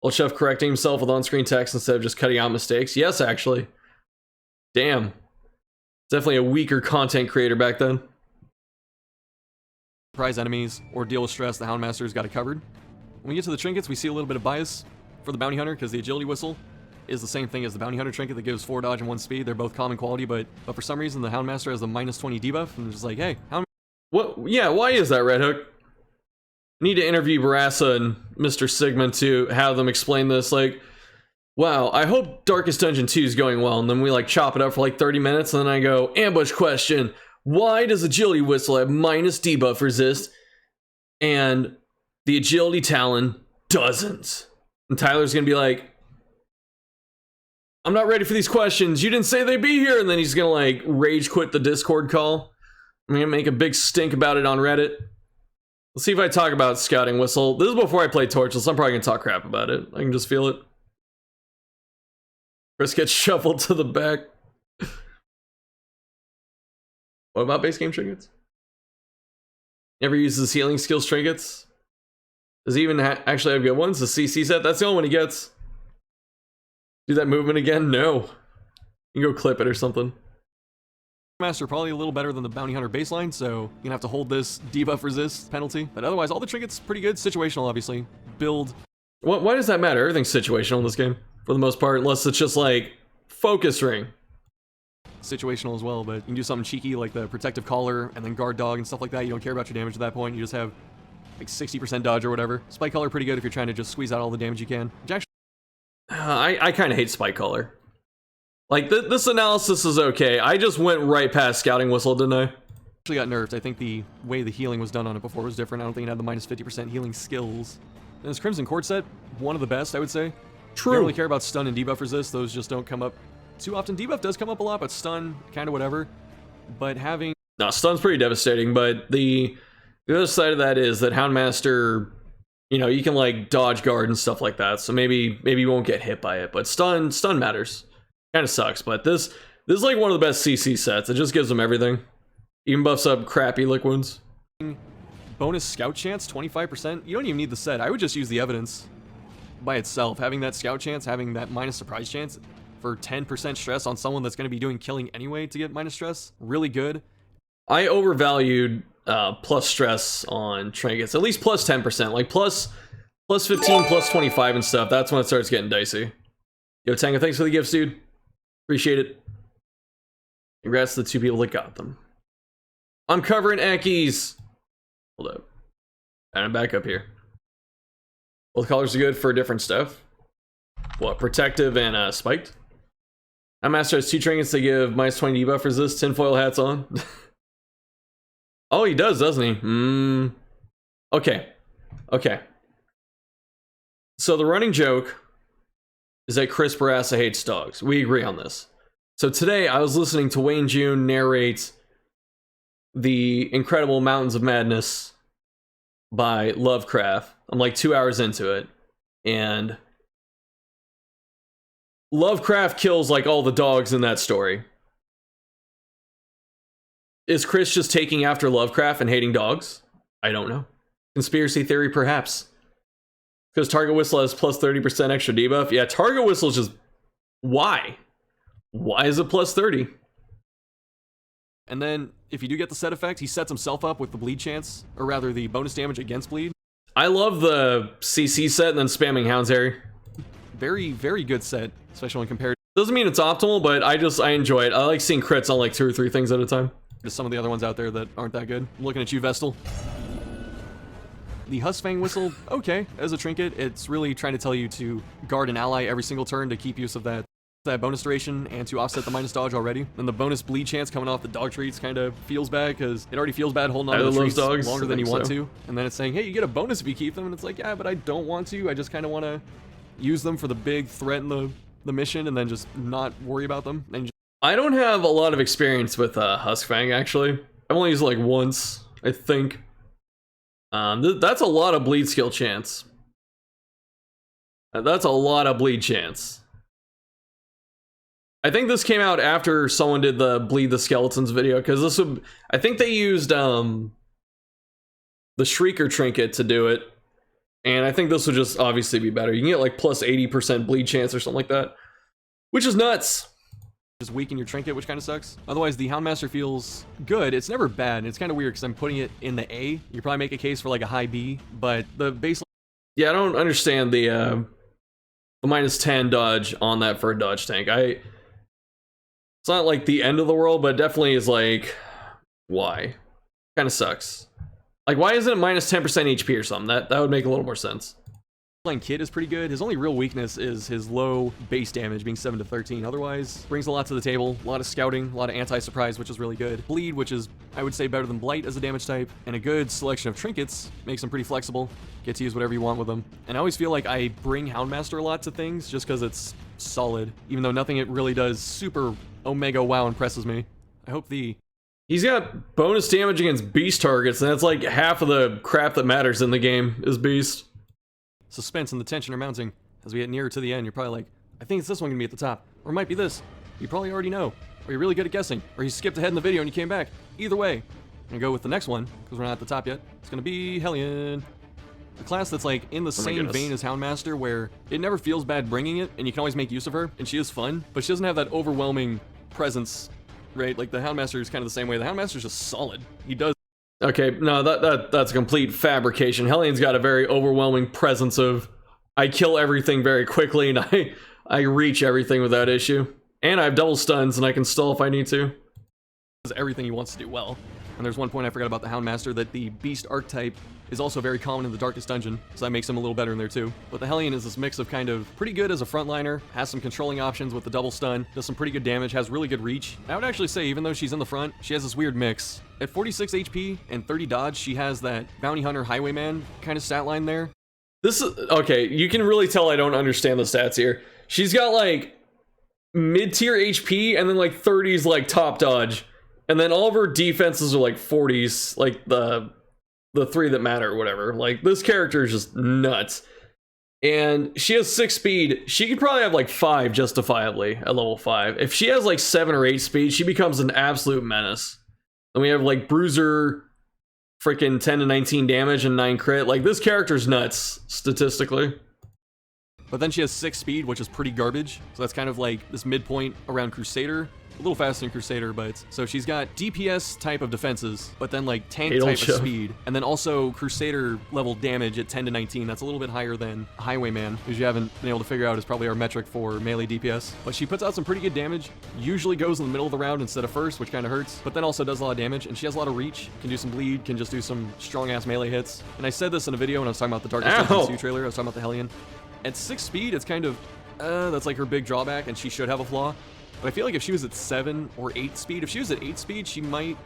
Old Chef correcting himself with on-screen text instead of just cutting out mistakes. Yes, actually. Damn. Definitely a weaker content creator back then. surprise enemies or deal with stress, the Houndmaster's got it covered. When we get to the trinkets, we see a little bit of bias for the Bounty Hunter because the Agility Whistle is the same thing as the Bounty Hunter trinket that gives 4 dodge and 1 speed. They're both common quality, but for some reason the Houndmaster has the minus 20 debuff, and it's just like, hey, What? Yeah, why is that, Red Hook? Need to interview Barassa and Mr. Sigma to have them explain this. Like, wow, I hope Darkest Dungeon 2 is going well. And then we like chop it up for like 30 minutes. And then I go, ambush question. Why does Agility Whistle have minus debuff resist and the Agility Talon doesn't? And Tyler's going to be like, I'm not ready for these questions. You didn't say they'd be here. And then he's going to like rage quit the Discord call. I'm going to make a big stink about it on Reddit. Let's see if I talk about Scouting Whistle. This is before I play Torchless. I'm probably going to talk crap about it. I can just feel it. Chris gets shuffled to the back. What about base game trinkets? Never uses healing skills trinkets. Does he even actually have good ones? The CC set? That's the only one he gets. Do that movement again? No. You can go clip it or something. Master probably a little better than the Bounty Hunter baseline, so you're gonna have to hold this debuff resist penalty. But otherwise, all the trinkets pretty good. Situational, obviously. Build. Why does that matter? Everything's situational in this game, for the most part, unless it's just like focus ring. Situational as well, but you can do something cheeky like the protective collar and then guard dog and stuff like that. You don't care about your damage at that point. You just have like 60% dodge or whatever. Spike collar pretty good if you're trying to just squeeze out all the damage you can. Which actually, I kind of hate spike collar. Like, this analysis is okay. I just went right past Scouting Whistle, didn't I? Actually got nerfed. I think the way the healing was done on it before was different. I don't think it had the minus 50% healing skills. And this Crimson Cord set, one of the best, I would say. True. Don't really care about stun and debuff resist. Those just don't come up too often. Debuff does come up a lot, but stun, kind of whatever. But having... No, stun's pretty devastating, but the other side of that is that Houndmaster, you know, you can, like, dodge guard and stuff like that, so maybe you won't get hit by it. But stun matters. Kind of sucks, but this is like one of the best CC sets. It just gives them everything. Even buffs up crappy lick wounds. Bonus scout chance, 25%. You don't even need the set. I would just use the evidence by itself. Having that scout chance, having that minus surprise chance for 10% stress on someone that's going to be doing killing anyway to get minus stress, really good. I overvalued plus stress on trinkets. At least plus 10%. Like plus 15, plus 25 and stuff. That's when it starts getting dicey. Yo, Tanga, thanks for the gifts, dude. Appreciate it. Congrats to the 2 people that got them. I'm covering Ackies. Hold up. And I'm back up here. Both colors are good for different stuff. What? Protective and spiked? Houndmaster has 2 trinkets that give minus 20 debuff resist. Tinfoil hats on. Oh, he does, doesn't he? Okay. Okay. So the running joke is that Chris Barassa hates dogs. We agree on this. So today I was listening to Wayne June narrate The Incredible Mountains of Madness by Lovecraft. I'm like 2 hours into it, and Lovecraft kills like all the dogs in that story. Is Chris just taking after Lovecraft and hating dogs? I don't know. Conspiracy theory, perhaps. Because Target Whistle has plus 30% extra debuff. Yeah, Target Whistle is just... Why? Why is it plus 30? And then, if you do get the set effect, he sets himself up with the bleed chance, or rather the bonus damage against bleed. I love the CC set and then spamming Hound's Harry. Very, very good set, especially when compared Doesn't mean it's optimal, but I enjoy it. I like seeing crits on like 2 or 3 things at a time. to some of the other ones out there that aren't that good. I'm looking at you, Vestal. The Huskfang Whistle, okay, as a trinket, it's really trying to tell you to guard an ally every single turn to keep use of that bonus duration and to offset the minus dodge already. And the bonus bleed chance coming off the dog treats kind of feels bad because it already feels bad holding on to the treats dogs, longer than you want to. And then it's saying, hey, you get a bonus if you keep them. And it's like, yeah, but I don't want to. I just kind of want to use them for the big threat in the mission and then just not worry about them. And I don't have a lot of experience with Huskfang, actually. I've only used it like once, I think. That's a lot of bleed skill chance. That's a lot of bleed chance. I think this came out after someone did the Bleed the Skeletons video, because this would... I think they used the Shrieker trinket to do it, and I think this would just obviously be better. You can get like plus 80% bleed chance or something like that, which is nuts. Just weaken your trinket, which kind of sucks. Otherwise, the Houndmaster feels good. It's never bad, and it's kind of weird because I'm putting it in the A. You probably make a case for like a high B, but the baseline... Yeah, I don't understand the minus 10 dodge on that for a dodge tank. It's not like the end of the world, but it definitely is like, why? Kind of sucks. Like, why isn't it minus 10% HP or something? That would make a little more sense. Kid is pretty good. His only real weakness is his low base damage being 7 to 13. Otherwise, brings a lot to the table. A lot of scouting, a lot of anti-surprise, which is really good. Bleed, which is, I would say, better than Blight as a damage type. And a good selection of trinkets makes them pretty flexible. Get to use whatever you want with them. And I always feel like I bring Houndmaster a lot to things just because it's solid. Even though nothing it really does super Omega WoW impresses me. I hope the... He's got bonus damage against beast targets, and that's like half of the crap that matters in the game is beast. Suspense and the tension are mounting. As we get nearer to the end, you're probably like, I think it's this one gonna be at the top. Or it might be this. You probably already know. Or you're really good at guessing. Or you skipped ahead in the video and you came back. Either way, I'm gonna go with the next one, because we're not at the top yet. It's gonna be Hellion. A class that's like in the same vein as Houndmaster, where it never feels bad bringing it, and you can always make use of her, and she is fun, but she doesn't have that overwhelming presence right? Like the Houndmaster is kind of the same way. The Houndmaster is just solid. He does. Okay, no, that's a complete fabrication. Hellian's got a very overwhelming presence of I kill everything very quickly and I reach everything without issue. And I have double stuns and I can stall if I need to. Does everything he wants to do well. And there's one point I forgot about the Houndmaster, that the Beast archetype is also very common in the Darkest Dungeon, so that makes him a little better in there too. But the Hellion is this mix of kind of pretty good as a frontliner, has some controlling options with the double stun, does some pretty good damage, has really good reach. I would actually say, even though she's in the front, she has this weird mix. At 46 HP and 30 dodge, she has that Bounty Hunter Highwayman kind of stat line there. This is, okay, you can really tell I don't understand the stats here. She's got like mid-tier HP and then like 30s like top dodge. And then all of her defenses are like 40s, like the three that matter or whatever. Like, this character is just nuts. And she has 6 speed. She could probably have like 5 justifiably at level 5. If she has like 7 or 8 speed, she becomes an absolute menace. And we have like Bruiser, freaking 10 to 19 damage and 9 crit. Like, this character's nuts, statistically. But then she has 6 speed, which is pretty garbage. So that's kind of like this midpoint around Crusader. A little faster than Crusader, but so she's got DPS type of defenses, but then like tank type of speed, and then also Crusader level damage at 10 to 19. That's a little bit higher than Highwayman, which you haven't been able to figure out is probably our metric for melee DPS. But she puts out some pretty good damage, usually goes in the middle of the round instead of first, which kind of hurts, but then also does a lot of damage, and she has a lot of reach, can do some bleed, can just do some strong-ass melee hits. And I said this in a video when I was talking about the Darkest Dungeon 2 trailer, I was talking about the Hellion. At 6 speed, it's kind of, that's like her big drawback, and she should have a flaw. But I feel like if she was at 7 or 8 speed, if she was at 8 speed, she might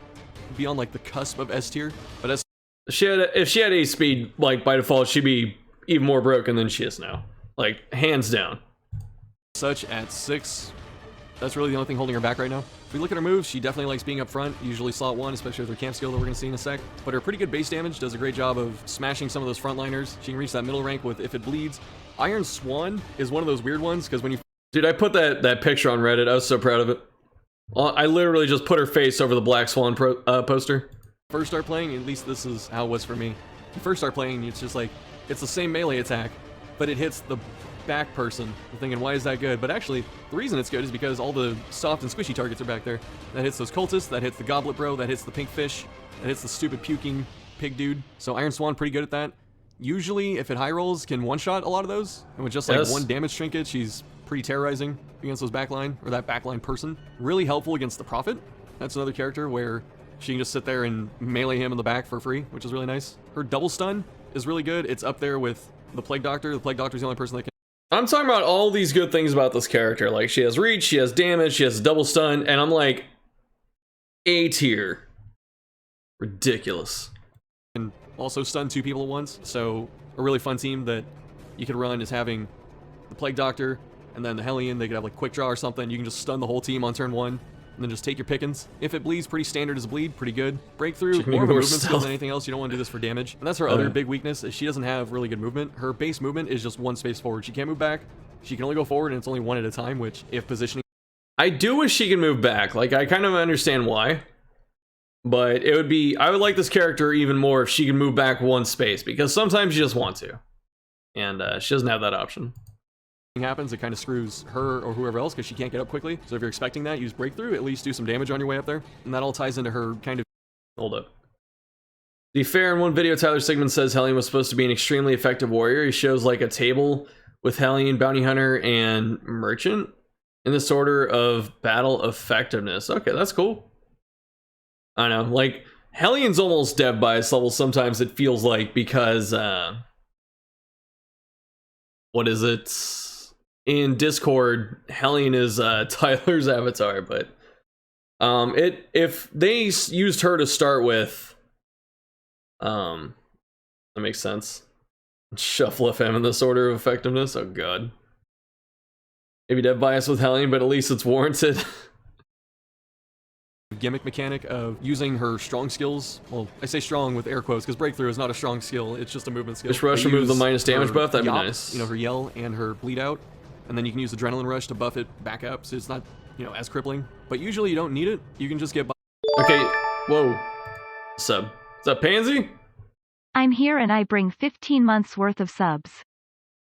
be on like the cusp of S tier. But if she had 8 speed, like by default, she'd be even more broken than she is now. Like, hands down. Such at 6, that's really the only thing holding her back right now. If we look at her moves, she definitely likes being up front, usually slot 1, especially with her camp skill that we're going to see in a sec. But her pretty good base damage does a great job of smashing some of those frontliners. She can reach that middle rank with if it bleeds. Iron Swan is one of those weird ones, because when you... Dude, I put that picture on Reddit. I was so proud of it. I literally just put her face over the Black Swan poster. First start playing, at least this is how it was for me. You first start playing, it's just like, it's the same melee attack, but it hits the back person. I'm thinking, why is that good? But actually, the reason it's good is because all the soft and squishy targets are back there. That hits those cultists, that hits the goblet bro, that hits the pink fish, that hits the stupid puking pig dude. So Iron Swan, pretty good at that. Usually, if it high rolls, can one-shot a lot of those. And with just like one damage trinket, she's pretty terrorizing against those backline, or that backline person. Really helpful against the Prophet. That's another character where she can just sit there and melee him in the back for free, which is really nice. Her double stun is really good. It's up there with the Plague Doctor. The Plague Doctor is the only person that can... I'm talking about all these good things about this character. Like, she has reach, she has damage, she has double stun, and I'm like, A tier. Ridiculous. And also stun 2 people at once, so a really fun team that you could run is having the Plague Doctor, and then the Hellion. They could have like quick draw or something. You can just stun the whole team on turn 1, and then just take your pickings. If it bleeds, pretty standard as bleed, pretty good. Breakthrough, more of a movement skill than anything else. You don't want to do this for damage. And that's her other big weakness, is she doesn't have really good movement. Her base movement is just 1 space forward. She can't move back. She can only go forward, and it's only 1 at a time, which, if positioning... I do wish she could move back. Like, I kind of understand why. But it would be... I would like this character even more if she could move back 1 space, because sometimes you just want to. And she doesn't have that option. Happens, it kind of screws her or whoever else because she can't get up quickly. So if you're expecting that, use breakthrough, at least do some damage on your way up there. And that all ties into her kind of... Hold up. To be fair, in one video, Tyler Sigmund says Hellion was supposed to be an extremely effective warrior. He shows like a table with Hellion, Bounty Hunter, and Merchant in this order of battle effectiveness. Okay, that's cool. I know, like, Hellion's almost dev bias level sometimes, it feels like, because, what is it? In Discord, Hellion is Tyler's avatar, but if they used her to start with, that makes sense. Shuffle FM in this order of effectiveness. Oh god. Maybe dev bias with Hellion, but at least it's warranted. Gimmick mechanic of using her strong skills. Well, I say strong with air quotes because breakthrough is not a strong skill. It's just a movement skill. Just rush remove the minus damage buff. That'd be nice. You know, her yell and her bleed out. And then you can use Adrenaline Rush to buff it back up, so it's not, you know, as crippling. But usually you don't need it. You can just get by. Okay, whoa. Sub. What's up, Pansy? I'm here and I bring 15 months worth of subs.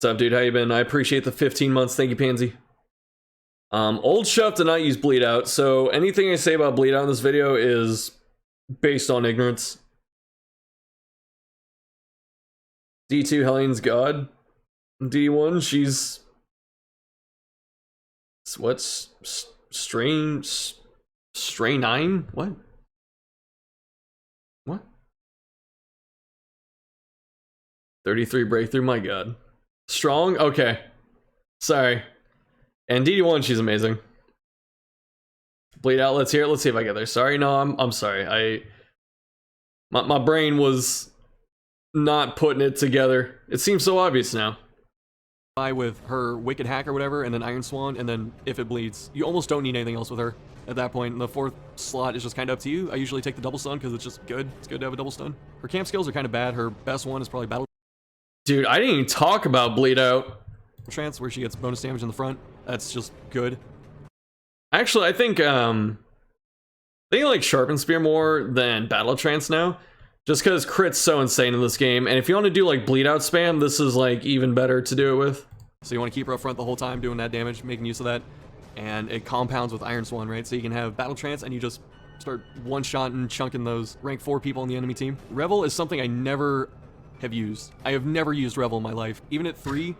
What's up, dude? How you been? I appreciate the 15 months. Thank you, Pansy. Old Chef did not use bleed out, so anything I say about bleed out in this video is based on ignorance. D2 Helene's God. D1, she's what's strain 9? What? 33 breakthrough, my god. Strong? Okay. Sorry. And DD1, she's amazing. Bleed out, let's hear it. Let's see if I get there. Sorry, no, I'm sorry. My brain was not putting it together. It seems so obvious now. With her Wicked Hack or whatever, and then Iron Swan, and then if it bleeds, you almost don't need anything else with her at that point. And the 4th slot is just kind of up to you. I usually take the double stun because it's just good. It's good to have a double stun. Her camp skills are kind of bad. Her best one is probably Battle Dude, I didn't even talk about bleed out. Trance, where she gets bonus damage in the front. That's just good. Actually, I think like Sharpen Spear more than Battle Trance now. Just because crit's so insane in this game. And if you want to do like bleed out spam, this is like even better to do it with. So you want to keep her up front the whole time doing that damage, making use of that. And it compounds with Iron Swan, right? So you can have Battle Trance and you just start one-shotting, chunking those rank 4 people on the enemy team. Revel is something I never have used. I have never used Revel in my life. Even at 3.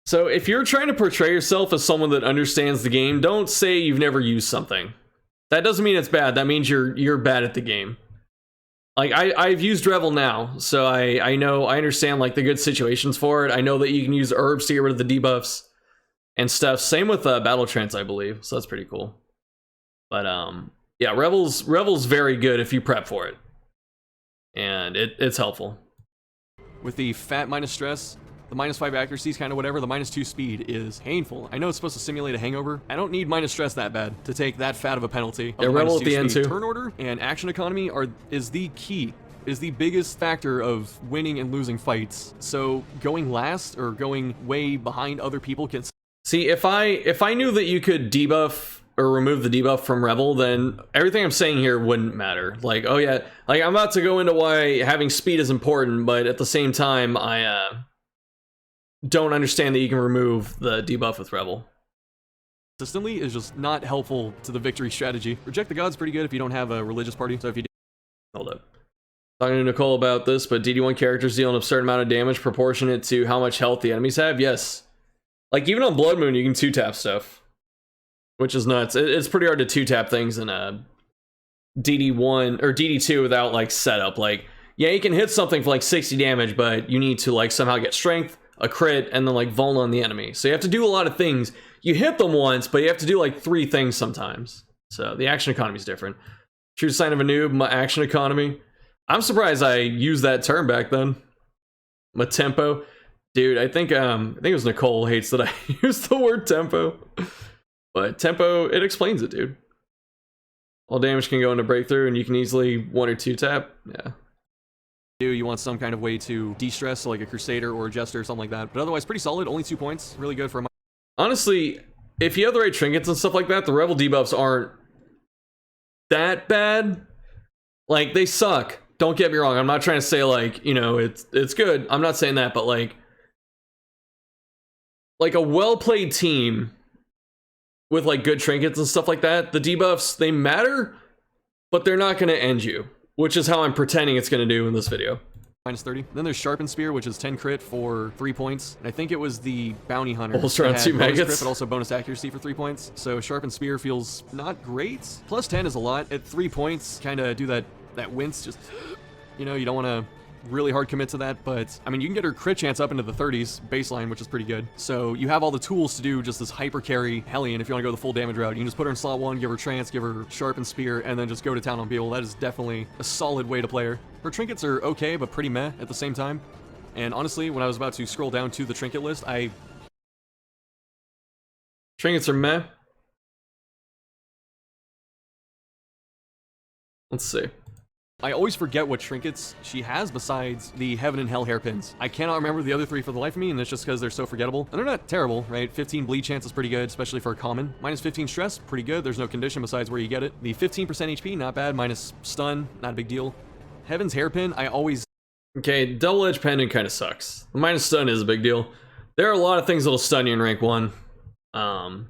So if you're trying to portray yourself as someone that understands the game, don't say you've never used something. That doesn't mean it's bad. That means you're bad at the game. Like I've used Revel now, so I understand like the good situations for it. I know that you can use herbs to get rid of the debuffs and stuff. Same with Battle Trance, I believe. So that's pretty cool. But yeah, Revel's very good if you prep for it. And it's helpful. With the fat minus stress, the -5 accuracy is kind of whatever. The -2 speed is painful. I know it's supposed to simulate a hangover. I don't need minus stress that bad to take that fat of a penalty. Yeah, Revel at the end too. Turn order and action economy is the key. Is the biggest factor of winning and losing fights. So going last or going way behind other people can. See, if I knew that you could debuff or remove the debuff from Revel, then everything I'm saying here wouldn't matter. Like, oh yeah, like I'm about to go into why having speed is important, but at the same time, I don't understand that you can remove the debuff with Revel. Consistently is just not helpful to the victory strategy. Reject the God's pretty good if you don't have a religious party. So if you do. Hold up. Talking to Nicole about this, but DD1 characters deal an absurd amount of damage proportionate to how much health the enemies have. Yes. Like even on Blood Moon, you can 2-tap stuff. Which is nuts. It's pretty hard to 2-tap things in a DD1 or DD2 without like setup. Like, yeah, you can hit something for like 60 damage, but you need to like somehow get strength, a crit, and then like vuln on the enemy. So you have to do a lot of things. You hit them once, but you have to do like 3 things sometimes. So the action economy is different. True sign of a noob, my action economy. I'm surprised I used that term back then. My tempo. Dude, I think it was Nicole hates that I used the word tempo. But tempo, it explains it, dude. All damage can go into breakthrough, and you can easily 1 or 2 tap. Yeah. You want some kind of way to de-stress, so like a Crusader or a Jester or something like that. But otherwise, pretty solid. Only 2 points. Really good for a. Honestly, if you have the right trinkets and stuff like that, the Revel debuffs aren't that bad. Like, they suck. Don't get me wrong. I'm not trying to say, like, you know, it's good. I'm not saying that, but like a well-played team with like good trinkets and stuff like that, the debuffs, they matter, but they're not going to end you, which is how I'm pretending it's going to do in this video. -30. Then there's Sharpen Spear, which is 10 crit for 3 points. And I think it was the Bounty Hunter. Also around 2 bonus maggots. Crit, but also bonus accuracy for 3 points. So Sharpen Spear feels not great. Plus 10 is a lot. At 3 points, kind of do that wince. Just, you know, you don't want to really hard commit to that, but I mean, you can get her crit chance up into the 30s baseline, which is pretty good. So you have all the tools to do just this hyper carry Hellion if you want to go the full damage route. You can just put her in slot 1, give her trance, give her Sharpen Spear, and then just go to town on people. That is definitely a solid way to play her. Her trinkets are okay, but pretty meh at the same time. And honestly, when I was about to scroll down to the trinket list, Trinkets are meh. Let's see. I always forget what trinkets she has besides the Heaven and Hell hairpins. I cannot remember the other 3 for the life of me, and that's just because they're so forgettable. And they're not terrible, right? 15 bleed chance is pretty good, especially for a common. -15 stress, pretty good. There's no condition besides where you get it. The 15% HP, not bad. Minus stun, not a big deal. Heaven's hairpin, I always... Okay, double-edged pendant kind of sucks. The minus stun is a big deal. There are a lot of things that'll stun you in rank 1. Bone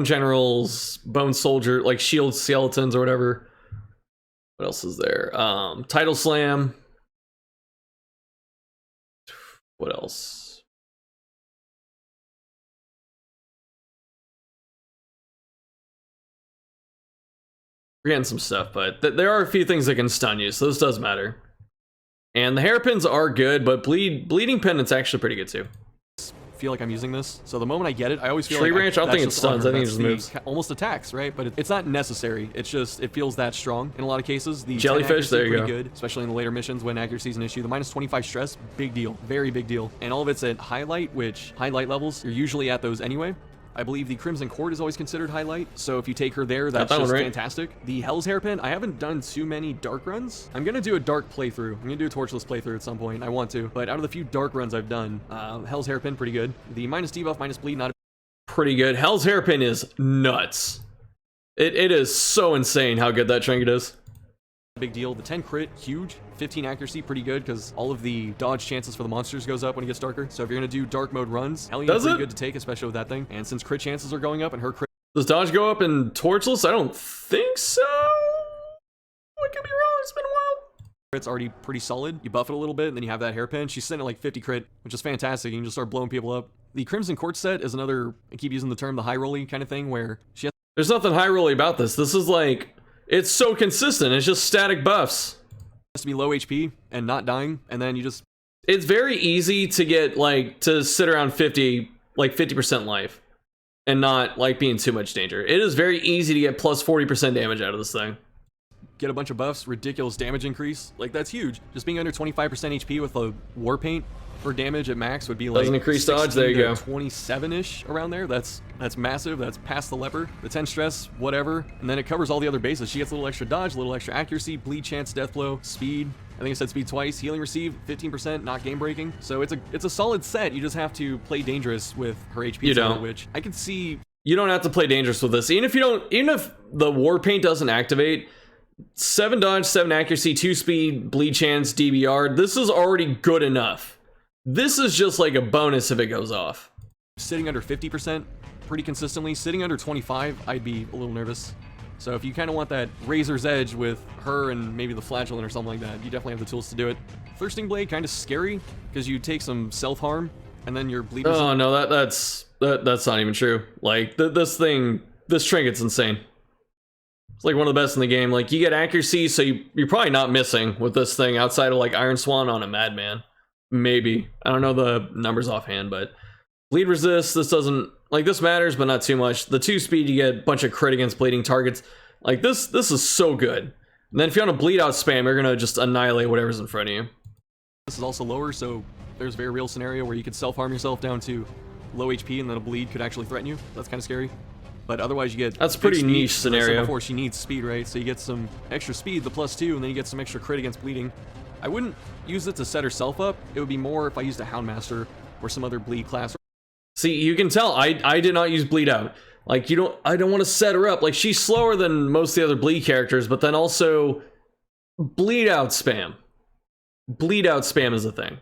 generals, bone soldier, like shield skeletons or whatever. What else is there? Title slam. What else? Forgetting some stuff, but there are a few things that can stun you, so this does matter. And the hairpins are good, but bleeding pendant's actually pretty good too. Feel like I'm using this, so the moment I get it, I always feel Tree like branch. I don't think it stuns. I think it just moves. Almost attacks, right? But it's not necessary. It's just it feels that strong in a lot of cases. The jellyfish, there you go. Good, especially in the later missions when accuracy is an issue. The minus 25 stress, big deal, very big deal, and all of it's at highlight, which highlight levels you're usually at those anyway. I believe the Crimson Court is always considered highlight, so if you take her there, that's just fantastic. The Hell's Hairpin, I haven't done too many dark runs. I'm gonna do a dark playthrough. I'm gonna do a torchless playthrough at some point. I want to, but out of the few dark runs I've done, Hell's Hairpin, pretty good. The minus debuff, minus bleed, not pretty good. Hell's Hairpin is nuts. It is so insane how good that trinket is. Big deal. The 10 crit, huge. 15 accuracy, pretty good, because all of the dodge chances for the monsters goes up when it gets darker. So if you're going to do dark mode runs, Hellion's pretty good to take, especially with that thing. And since crit chances are going up and her crit... Does dodge go up in torchless? I don't think so. I could be wrong. It's been a while. Crit's already pretty solid. You buff it a little bit, and then you have that hairpin. She's sitting at like 50 crit, which is fantastic. You can just start blowing people up. The Crimson Court set is another, I keep using the term, the high rolly kind of thing, where she has... There's nothing high rolly about this. This is like... It's so consistent. It's just static buffs. To be low HP and not dying, and then you just... It's very easy to get, like, to sit around 50, like 50% life, and not, like, be in too much danger. It is very easy to get plus 40% damage out of this thing. Get a bunch of buffs, ridiculous damage increase. Like, that's huge. Just being under 25% HP with a war paint for damage at max would be like... Doesn't increase dodge, there you go. 27-ish around there. That's massive. That's past the leper. The 10 stress, whatever. And then it covers all the other bases. She gets a little extra dodge, a little extra accuracy, bleed chance, death blow, speed. I think I said speed twice. Healing received, 15%, not game breaking. So it's a solid set. You just have to play dangerous with her HP. You don't. Which I can see... You don't have to play dangerous with this. Even if the war paint doesn't activate, 7 dodge, 7 accuracy, 2 speed, bleed chance, DBR, this is already good enough. This is just like a bonus if it goes off. Sitting under 50% pretty consistently. Sitting under 25, I'd be a little nervous. So if you kind of want that razor's edge with her and maybe the flagellant or something like that, you definitely have the tools to do it. Thirsting Blade, kind of scary, because you take some self-harm, and then your bleed... Oh, no, that's not even true. Like, this trinket's insane. It's like one of the best in the game. Like, you get accuracy, so you're probably not missing with this thing outside of, like, Iron Swan on a Madman. Maybe. I don't know the numbers offhand, but bleed resist, this doesn't, like, this matters, but not too much. The 2 speed, you get a bunch of crit against bleeding targets. Like, this is so good. And then if you want to bleed out spam, you're gonna just annihilate whatever's in front of you. This is also lower, so there's a very real scenario where you could self-harm yourself down to low HP and then a bleed could actually threaten you. That's kind of scary. But otherwise you get... That's a pretty niche scenario. Before she needs speed, right? So you get some extra speed, the +2, and then you get some extra crit against bleeding. I wouldn't use it to set herself up. It would be more if I used a Houndmaster or some other bleed class. See, you can tell I did not use bleed out. Like, I don't want to set her up. Like, she's slower than most of the other bleed characters, but then also bleed out spam. Bleed out spam is a thing.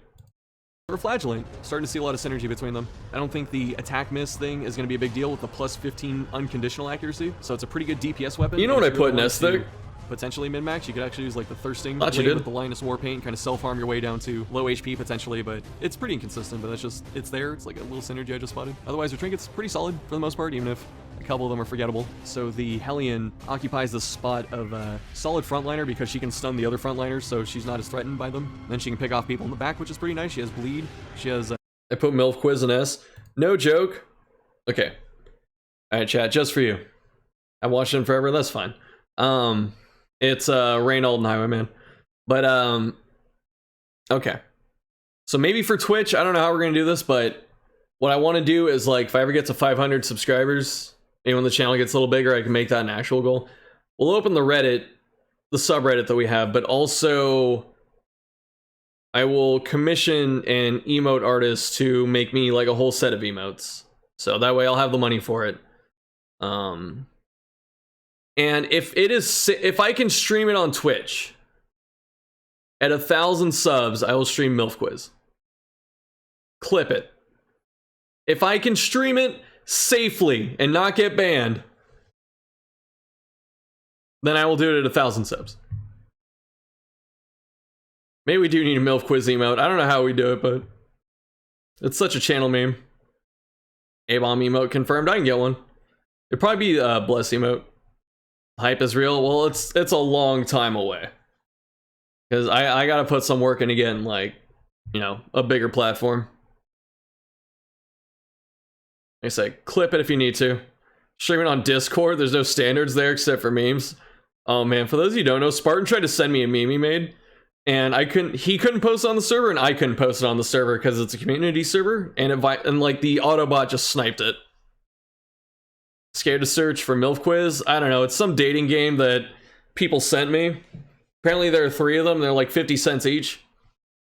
For Flagellant, starting to see a lot of synergy between them. I don't think the attack miss thing is going to be a big deal with the +15 unconditional accuracy, so it's a pretty good DPS weapon. You know what I put in Esthetic? Potentially min-max. You could actually use like the Thirsting Blade with the Linus War Paint and kind of self-harm your way down to low HP potentially, but it's pretty inconsistent, but it's there. It's like a little synergy I just spotted. Otherwise, your trinket's pretty solid for the most part, even if a couple of them are forgettable. So the Hellion occupies the spot of a solid frontliner because she can stun the other frontliners, so she's not as threatened by them. Then she can pick off people in the back, which is pretty nice. She has bleed. She has... I put MILF Quiz in S. No joke. Okay. Alright, chat, just for you. I watched him forever, that's fine. It's Reynold and Highwayman. But okay. So maybe for Twitch, I don't know how we're gonna do this, but what I want to do is, like, if I ever get to 500 subscribers, maybe when the channel gets a little bigger, I can make that an actual goal. We'll open the Reddit, the subreddit that we have, but also I will commission an emote artist to make me like a whole set of emotes. So that way I'll have the money for it. And if I can stream it on Twitch at 1,000 subs, I will stream MILF Quiz. Clip it. If I can stream it safely and not get banned, then I will do it at 1,000 subs. Maybe we do need a MILF quiz emote. I don't know how we do it, but it's such a channel meme. A-bomb emote confirmed. I can get one. It'd probably be bless emote. Hype is real. Well, it's a long time away. Because I gotta put some work in again, like, you know, a bigger platform. Like I say, clip it if you need to. Streaming on Discord, there's no standards there except for memes. Oh man, for those of you who don't know, Spartan tried to send me a meme he made. And he couldn't post it on the server, and I couldn't post it on the server because it's a community server, and like the Autobot just sniped it. Scared to search for MILF quiz? I don't know, it's some dating game that people sent me. Apparently there are 3 of them, they're like 50 cents each.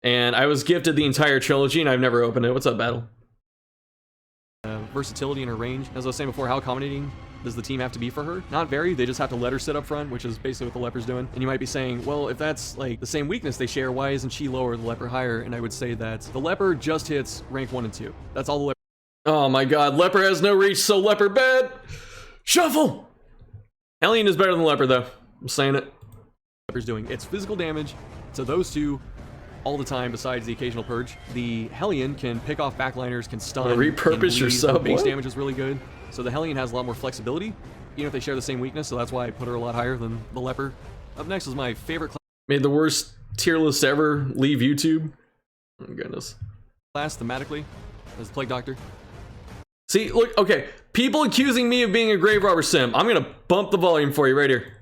And I was gifted the entire trilogy, and I've never opened it. What's up, Battle? Versatility in her range. As I was saying before, how accommodating does the team have to be for her? Not very, they just have to let her sit up front, which is basically what the leper's doing. And you might be saying, well, if that's like the same weakness they share, why isn't she lower, the leper higher? And I would say that the leper just hits rank 1 and 2. That's all the leper. Oh my god, leper has no reach, so leper bad. Shuffle! Hellion is better than leper though. I'm saying it. Leper's doing. It's physical damage to those two all the time besides the occasional purge. The Hellion can pick off backliners, can stun, repurpose your sub. Base damage is really good. So the Hellion has a lot more flexibility, even if they share the same weakness, so that's why I put her a lot higher than the leper. Up next is my favorite made the worst tier list ever leave YouTube. Oh goodness. Class thematically as the Plague Doctor. See, look, okay, people accusing me of being a grave robber sim. I'm gonna bump the volume for you right here.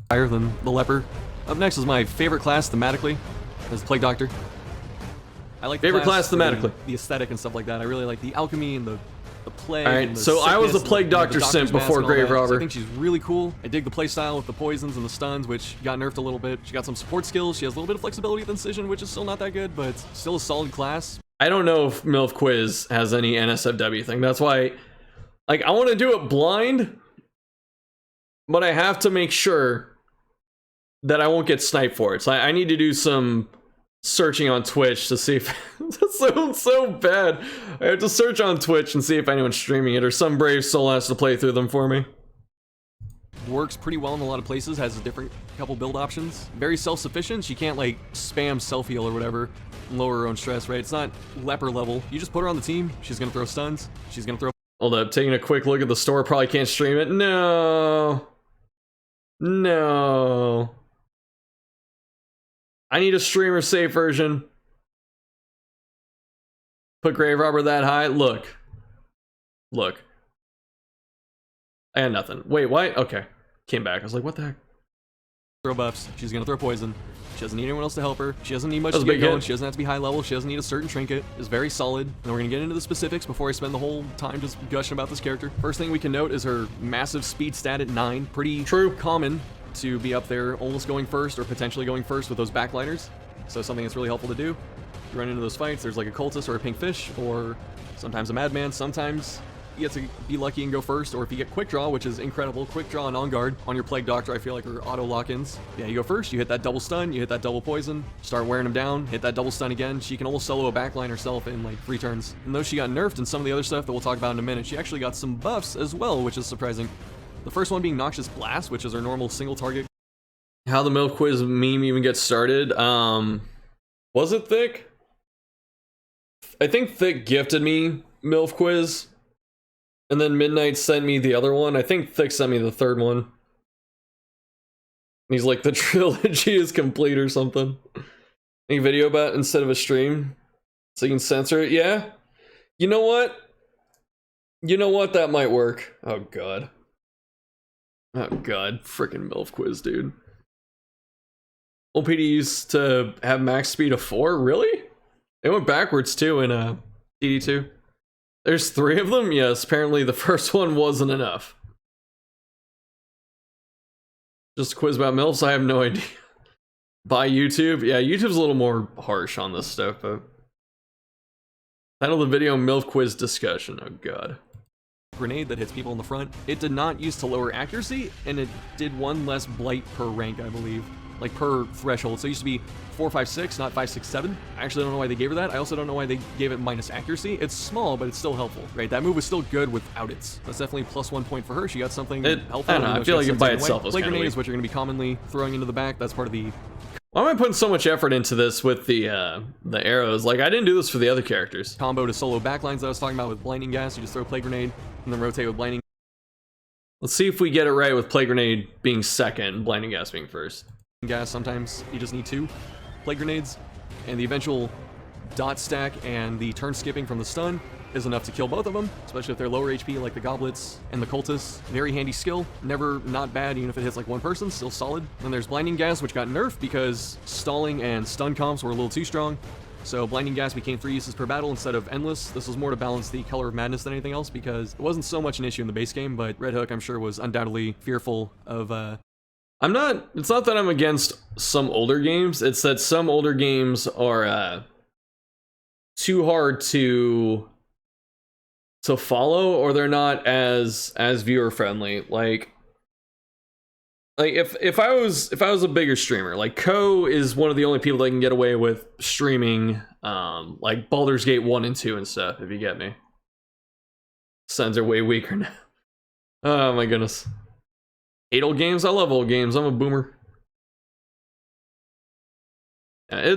Higher than the leper. Up next is my favorite class thematically as the Plague Doctor. I like favorite class thematically. The aesthetic and stuff like that. I really like the alchemy and the plague. Alright, so I was a Plague Doctor simp before Grave Robber. So I think she's really cool. I dig the playstyle with the poisons and the stuns, which got nerfed a little bit. She got some support skills. She has a little bit of flexibility with Incision, which is still not that good, but still a solid class. I don't know if MILF Quiz has any NSFW thing. That's why, like, I want to do it blind, but I have to make sure that I won't get sniped for it. So I need to do some searching on Twitch to see if that sounds so bad. I have to search on Twitch and see if anyone's streaming it or some brave soul has to play through them for me. Works pretty well in a lot of places, has a different couple build options. Very self-sufficient. She can't like spam self-heal or whatever and lower her own stress, right? It's not leper level. You just put her on the team, she's gonna throw stuns, she's gonna throw. Hold up, taking a quick look at the store, probably can't stream it. No. I need a streamer safe version. Put Grave Robber that high. Look. I had nothing. Wait, why? Okay. Came back. I was like, what the heck? Throw buffs. She's gonna throw poison. She doesn't need anyone else to help her. She doesn't need much to get going. She doesn't have to be high level. She doesn't need a certain trinket. It's very solid. And we're gonna get into the specifics before I spend the whole time just gushing about this character. First thing we can note is her massive speed stat at 9. Pretty common to be up there almost going first or potentially going first with those backliners. So something that's really helpful to do. You run into those fights, there's like a cultist or a pink fish, or sometimes a madman. Sometimes you get to be lucky and go first, or if you get quick draw, which is incredible, quick draw and on guard on your Plague Doctor, I feel like are auto lock-ins. Yeah, you go first, you hit that double stun, you hit that double poison, start wearing him down, hit that double stun again. She can almost solo a backline herself in like 3 turns. And though she got nerfed and some of the other stuff that we'll talk about in a minute, she actually got some buffs as well, which is surprising. The first one being Noxious Blast, which is her normal single target. How the MILF Quiz meme even gets started. Was it Thick? I think Thick gifted me MILF Quiz. And then Midnight sent me the other one. I think Thick sent me the third one. And he's like, the trilogy is complete or something. Make a video about it instead of a stream. So you can censor it. Yeah. You know what? That might work. Oh god. Freaking MILF Quiz, dude. OPD used to have max speed of 4? Really? They went backwards too in DD2. There's 3 of them? Yes, apparently the first one wasn't enough. Just a quiz about MILFs? I have no idea. By YouTube? Yeah, YouTube's a little more harsh on this stuff, but... Title of the video, MILF Quiz Discussion. Oh god. Grenade that hits people in the front. It did not use to lower accuracy, and it did 1 less blight per rank, I believe. like per threshold. So it used to be 4, 5, 6, not 5, 6, 7. I actually don't know why they gave her that. I also don't know why they gave it minus accuracy. It's small, but it's still helpful, right? That move was still good without it. That's definitely plus 1 point for her. She got something helpful. I don't know. I feel like it by itself was Play kind of grenade weak. is what you're going to be commonly throwing into the back. That's part of the... Why am I putting so much effort into this with the arrows? Like, I didn't do this for the other characters. Combo to solo backlines that I was talking about with blinding gas. You just throw Plague Grenade and then rotate with blinding. Let's see if we get it right with Plague Grenade being second and Blinding Gas being first. Gas, sometimes you just need 2 Plague Grenades, and the eventual dot stack and the turn skipping from the stun is enough to kill both of them, especially if they're lower HP like the Goblets and the Cultists. Very handy skill, never not bad even if it hits like one person, still solid. Then there's Blinding Gas, which got nerfed because stalling and stun comps were a little too strong. So Blinding Gas became 3 uses per battle instead of endless. This was more to balance the Color of Madness than anything else because it wasn't so much an issue in the base game, but Red Hook I'm sure was undoubtedly fearful of it's not that I'm against some older games, it's that some older games are too hard to follow, or they're not as viewer friendly. Like if I was a bigger streamer, like Ko is one of the only people that can get away with streaming like Baldur's Gate 1 and 2 and stuff, if you get me. Suns are way weaker now. Oh my goodness. 8 old games? I love old games. I'm a boomer. Yeah,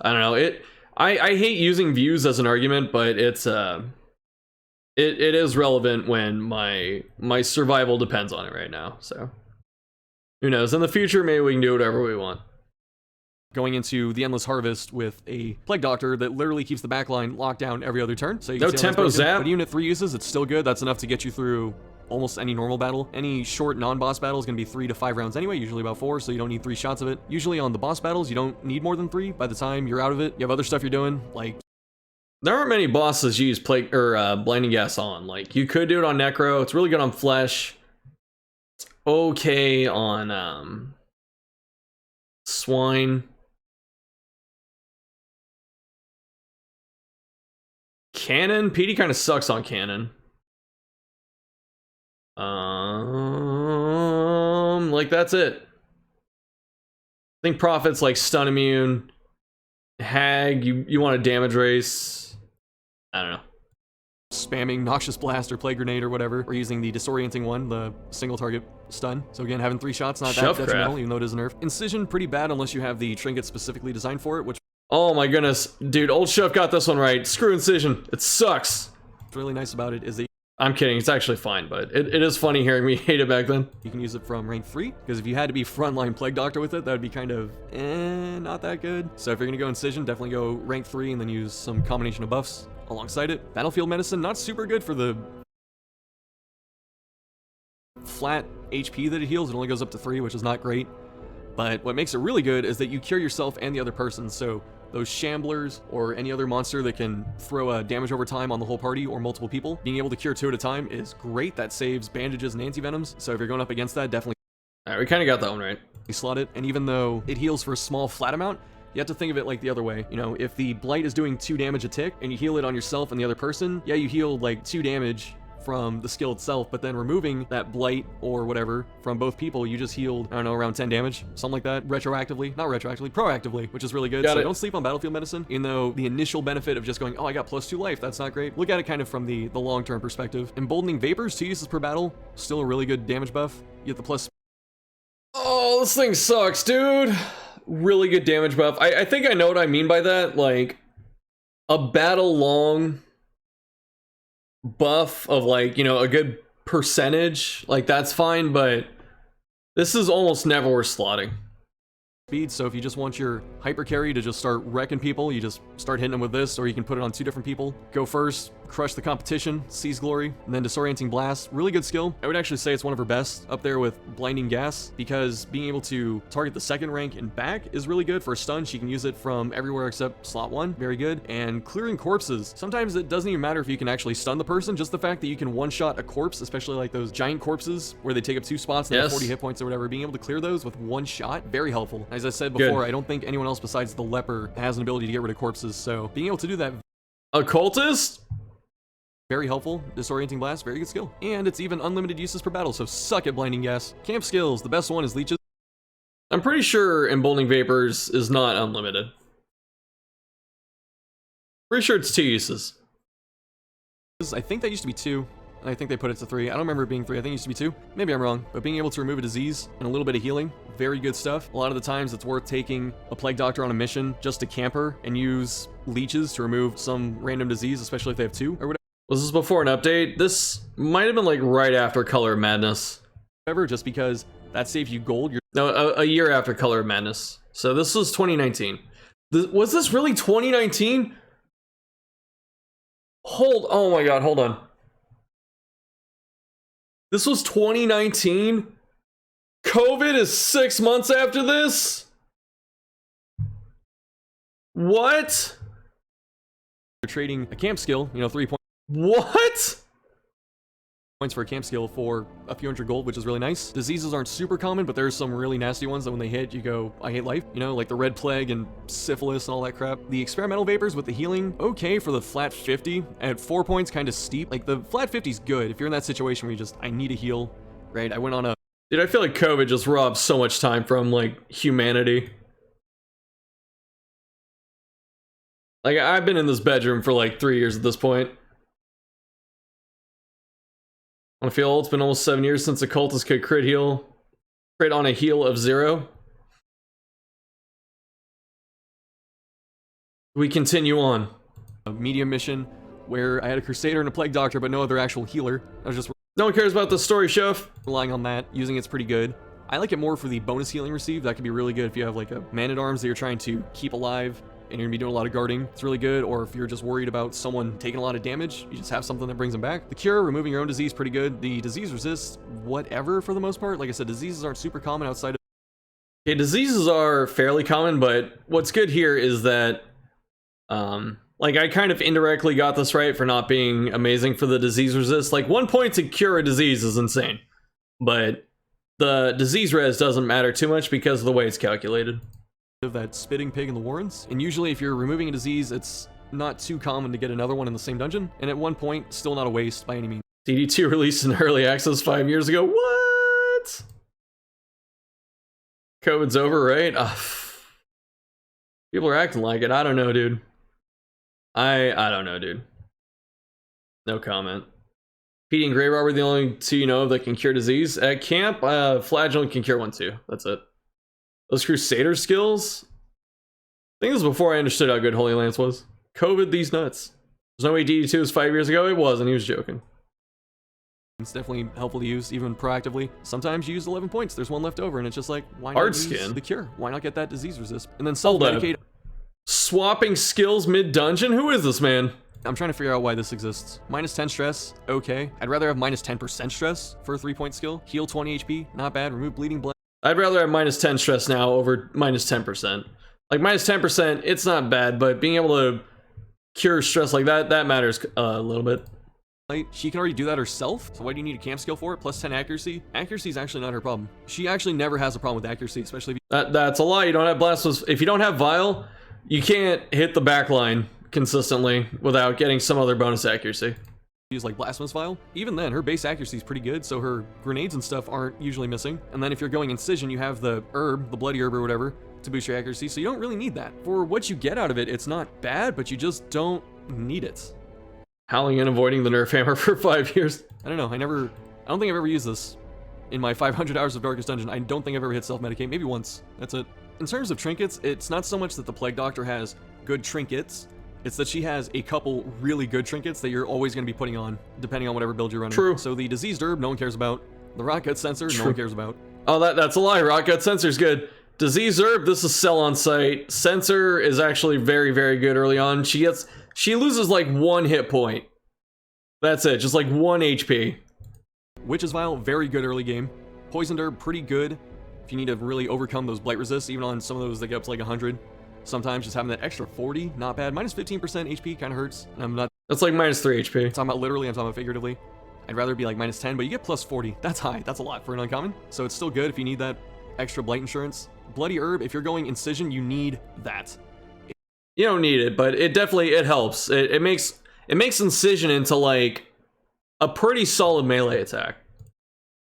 I don't know. I hate using views as an argument, but it's it is relevant when my survival depends on it right now. So who knows? In the future, maybe we can do whatever we want. Going into the Endless Harvest with a Plague Doctor that literally keeps the backline locked down every other turn. So you can no tempo zap. But even at 3 uses, it's still good. That's enough to get you through almost any normal battle. Any short non-boss battle is going to be 3 to 5 rounds anyway, usually about 4, so you don't need 3 shots of it. Usually on the boss battles, you don't need more than 3. By the time you're out of it, you have other stuff you're doing, like... There aren't many bosses you use Blinding Gas on. Like, you could do it on Necro. It's really good on Flesh. It's okay on Swine. Cannon? PD kind of sucks on Cannon. Like that's it. I think Prophet's like stun immune. Hag, you want a damage race. I don't know. Spamming Noxious Blast or Plague Grenade or whatever, or using the disorienting one, the single target stun. So again, having 3 shots, not that detrimental, even though it is a nerf. Incision, pretty bad unless you have the trinket specifically designed for it, which... Oh my goodness. Dude, Old Chef got this one right. Screw Incision. It sucks. What's really nice about it is that... I'm kidding, it's actually fine, but it is funny hearing me hate it back then. You can use it from rank 3, because if you had to be frontline Plague Doctor with it, that would be kind of, not that good. So if you're gonna go Incision, definitely go rank 3 and then use some combination of buffs alongside it. Battlefield Medicine, not super good for the flat HP that it heals. It only goes up to 3, which is not great. But what makes it really good is that you cure yourself and the other person, so those shamblers or any other monster that can throw a damage over time on the whole party or multiple people, being able to cure 2 at a time is great. That saves bandages and anti-venoms, so if you're going up against that, definitely Alright, we kind of got that one right. Slot it. And even though it heals for a small flat amount, you have to think of it like the other way. You know, if the blight is doing 2 damage a tick and you heal it on yourself and the other person, yeah, you healed like 2 damage from the skill itself, but then removing that blight or whatever from both people, you just healed, I don't know, around 10 damage, something like that, retroactively, not retroactively, proactively, which is really good. So don't sleep on Battlefield Medicine, even though the initial benefit of just going, oh, I got +2 life, that's not great. Look at it kind of from the long-term perspective. Emboldening Vapors, 2 uses per battle, still a really good damage buff. You get the plus. Oh, this thing sucks, dude. Really good damage buff. I think I know what I mean by that. Like, a battle long buff of like, you know, a good percentage, like that's fine, but this is almost never worth slotting. Speed, so if you just want your hyper carry to just start wrecking people, you just start hitting them with this, or you can put it on 2 different people. Go first, crush the competition, seize glory, and then disorienting blast. Really good skill. I would actually say it's one of her best, up there with blinding gas, because being able to target the 2nd rank and back is really good. For a stun, she can use it from everywhere except slot 1, very good. And clearing corpses, sometimes it doesn't even matter if you can actually stun the person, just the fact that you can one-shot a corpse, especially like those giant corpses where they take up 2 spots and they have 40 hit points or whatever, being able to clear those with 1 shot, very helpful. As I said before, I don't think anyone else besides the leper has an ability to get rid of corpses, so being able to do that, Occultist? very helpful. Disorienting blast, very good skill. And it's even unlimited uses per battle, so suck at blinding gas. Camp skills, the best one is leeches. I'm pretty sure Emboldening Vapors is not unlimited. Pretty sure it's 2 uses. I think that used to be 2, and I think they put it to 3. I don't remember it being 3. I think it used to be 2. Maybe I'm wrong, but being able to remove a disease and a little bit of healing, very good stuff. A lot of the times it's worth taking a Plague Doctor on a mission just to camp her and use leeches to remove some random disease, especially if they have 2 or whatever. Was this before an update? This might have been like right after Color of Madness. Just because that saves you gold. No, a year after Color of Madness. So this was 2019. Was this really 2019? Oh my god, hold on. This was 2019? COVID is 6 months after this? What? You're trading a camp skill, you know, 3 points. What? Points for a camp skill for a few hundred gold, which is really nice. Diseases aren't super common, but there's some really nasty ones that when they hit, you go, I hate life. You know, like the Red Plague and Syphilis and all that crap. The experimental vapors with the healing, okay for the flat 50. At 4 points, kind of steep. Like the flat 50 is good if you're in that situation where you just, I need a heal, right? I went on a... Dude, I feel like COVID just robbed so much time from, like, humanity. Like, I've been in this bedroom for, like, 3 years at this point. I feel old. It's been almost 7 years since a cultist could crit on a heal of 0. We continue on. A medium mission where I had a Crusader and a Plague Doctor, but no other actual healer. I was just... No one cares about the story, chef. Relying on that. Using it's pretty good. I like it more for the bonus healing received. That could be really good if you have like a Man-at-Arms that you're trying to keep alive and you're gonna be doing a lot of guarding. It's really good. Or if you're just worried about someone taking a lot of damage, you just have something that brings them back. The cure, removing your own disease, pretty good. The disease resist whatever for the most part. Like I said, diseases aren't super common outside of... Okay, diseases are fairly common, but what's good here is that like I kind of indirectly got this right for not being amazing for the disease resist. Like 1 point to cure a disease is insane, but the disease res doesn't matter too much because of the way it's calculated. That spitting pig in the Warrens, and usually if you're removing a disease, it's not too common to get another one in the same dungeon, and at 1 point, still not a waste by any means. DD2 released in early access 5 years ago. What? COVID's over, right? People are acting like it. I don't know, dude. I don't know, dude. No comment. Petey and Grey Robber are the only 2 you know of that can cure disease. At camp, Flagellant can cure 1 too. That's it. Those Crusader skills? I think this was before I understood how good Holy Lance was. COVID these nuts. There's no way DD2 was 5 years ago. It wasn't. He was joking. It's definitely helpful to use, even proactively. Sometimes you use 11 points. There's 1 left over, and it's just like, why not use the cure? Why not get that disease resist? And then self-medicate. Swapping skills mid-dungeon? Who is this, man? I'm trying to figure out why this exists. Minus 10 stress, okay. I'd rather have minus 10% stress for a 3-point skill. Heal 20 HP, not bad. Remove bleeding blood. I'd rather have minus 10 stress now over minus 10%. Like minus 10%, it's not bad, but being able to cure stress like that, that matters a little bit. She can already do that herself, so why do you need a camp skill for it? Plus 10 accuracy? Accuracy is actually not her problem. She actually never has a problem with accuracy, especially if you... That's a lie. You don't have Blasphemous... If you don't have Vial, you can't hit the back line consistently without getting some other bonus accuracy. Use like Blasphemous Vial. Even then, her base accuracy is pretty good, so her grenades and stuff aren't usually missing. And then if you're going Incision, you have the herb, the Bloody Herb or whatever, to boost your accuracy, so you don't really need that. For what you get out of it, it's not bad, but you just don't need it. Howling and avoiding the Nerf Hammer for 5 years. I don't know, I don't think I've ever used this. In my 500 hours of Darkest Dungeon, I don't think I've ever hit self-medicate, maybe once. That's it. In terms of trinkets, it's not so much that the Plague Doctor has good trinkets, it's that she has a couple really good trinkets that you're always going to be putting on, depending on whatever build you're running. True. So the Diseased Herb, no one cares about. The Rot Gut Sensor, no one cares about. Oh, that's a lie. Rot Gut Sensor's good. Disease Herb, this is sell on site. Sensor is actually very, very good early on. She loses like 1 hit point. That's it, just like 1 HP. Witch's Vial, very good early game. Poisoned Herb, pretty good if you need to really overcome those blight resists, even on some of those that get up to like 100. Sometimes just having that extra 40, not bad. Minus 15% HP kind of hurts. And I'm not... That's like minus 3 HP. I'm talking about literally, I'm talking about figuratively. I'd rather be like minus 10, but you get plus 40. That's high. That's a lot for an uncommon. So it's still good if you need that extra blight insurance. Bloody Herb, if you're going Incision, you need that. You don't need it, but it definitely, it helps. It makes Incision into like a pretty solid melee attack.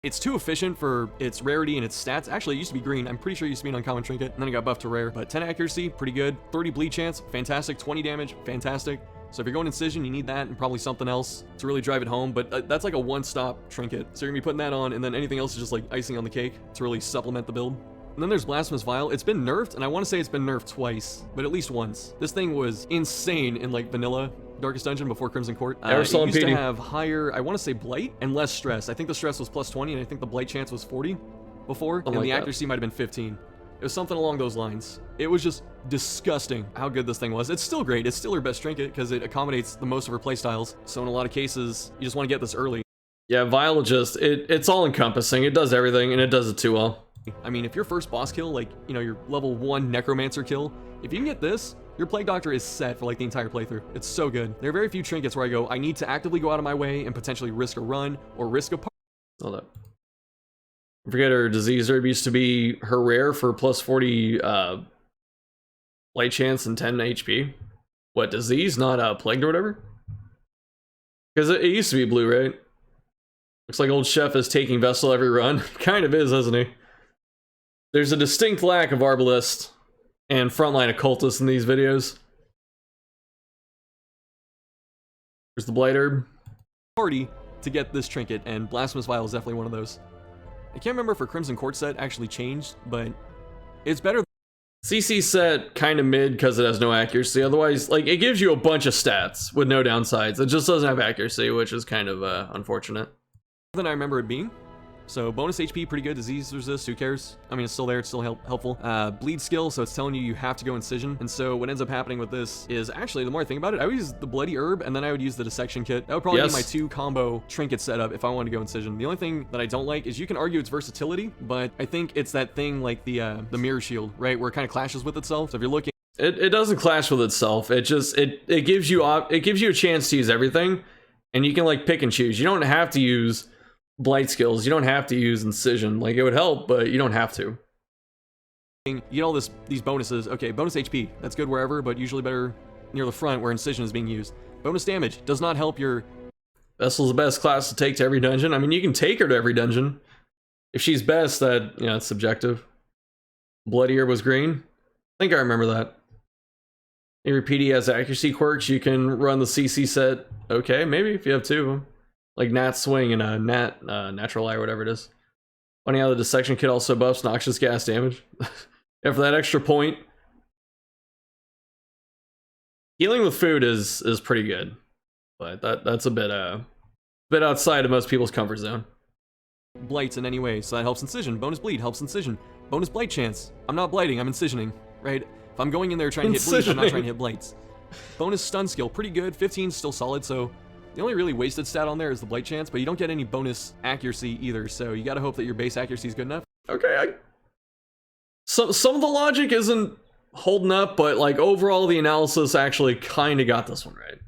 It's too efficient for its rarity and its stats. Actually, it used to be green. I'm pretty sure it used to be an uncommon trinket, and then it got buffed to rare. But 10 accuracy, pretty good. 30 bleed chance, fantastic. 20 damage, fantastic. So if you're going incision, you need that and probably something else to really drive it home. But that's like a one-stop trinket. So you're gonna be putting that on, and then anything else is just like icing on the cake to really supplement the build. And then there's Blasphemous Vial. It's been nerfed, and I want to say it's been nerfed twice, but at least once. This thing was insane in like vanilla Darkest Dungeon before Crimson Court. It used to have higher, I want to say blight and less stress. I think the stress was plus 20, and I think the blight chance was 40 before, and the accuracy might have been 15. It was something along those lines. It was just disgusting how good this thing was. It's still great. It's still her best trinket because it accommodates the most of her playstyles. So in a lot of cases, you just want to get this early. Yeah, Vial just, it's all encompassing. It does everything, and it does it too well. I mean, if your first boss kill, like, you know, your level 1 Necromancer kill, if you can get this, your Plague Doctor is set for like the entire playthrough. It's so good. There are very few trinkets where I go, I need to actively go out of my way and potentially risk a run or risk a part. Hold up. I forget her disease herb used to be her rare for plus 40 light chance and 10 HP. What, disease, not plagued or whatever? Because it used to be blue, right? Looks like old Chef is taking Vessel every run. Kind of is, isn't he? There's a distinct lack of Arbalist and frontline occultists in these videos. There's the Blight Herb. Party to get this trinket, and Blasphemous Vial is definitely one of those. I can't remember if her Crimson Court set actually changed, but it's better. CC set kind of mid because it has no accuracy. Otherwise, like, it gives you a bunch of stats with no downsides. It just doesn't have accuracy, which is kind of unfortunate. Than I remember it being. So bonus HP, pretty good. Disease resist, who cares? I mean, it's still there, it's still helpful. Bleed skill, so it's telling you have to go incision. And so what ends up happening with this is, actually, the more I think about it, I would use the Bloody Herb, and then I would use the Dissection Kit. That would probably be my 2 combo trinket setup if I wanted to go incision. The only thing that I don't like is you can argue its versatility, but I think it's that thing like the Mirror Shield, right? Where it kind of clashes with itself. So if you're looking... It doesn't clash with itself. It just, it gives you a chance to use everything, and you can, like, pick and choose. You don't have to use blight skills. You don't have to use incision. Like, it would help, but you don't have to. You get all these bonuses. Okay, bonus HP, that's good wherever, but usually better near the front where incision is being used. Bonus damage does not help your... Vessel's the best class to take to every dungeon. I mean, you can take her to every dungeon. If she's best, that, you know, it's subjective. Bloody Herb was green. I think I remember that. Your PD has accuracy quirks. You can run the CC set. Okay, maybe if you have 2 of them. Like Nat Swing and a Natural Eye or whatever it is. Funny how the Dissection Kit also buffs Noxious Gas damage. And for that extra point. Healing with food is pretty good. But that's a bit outside of most people's comfort zone. Blights in any way, so that helps incision. Bonus bleed helps incision. Bonus blight chance. I'm not blighting, I'm incisioning, right? If I'm going in there trying to hit bleed, I'm not trying to hit blights. Bonus stun skill, pretty good. 15 is still solid, so the only really wasted stat on there is the blight chance, but you don't get any bonus accuracy either, so you gotta hope that your base accuracy is good enough. Okay, some of the logic isn't holding up, but like overall the analysis actually kind of got this one right.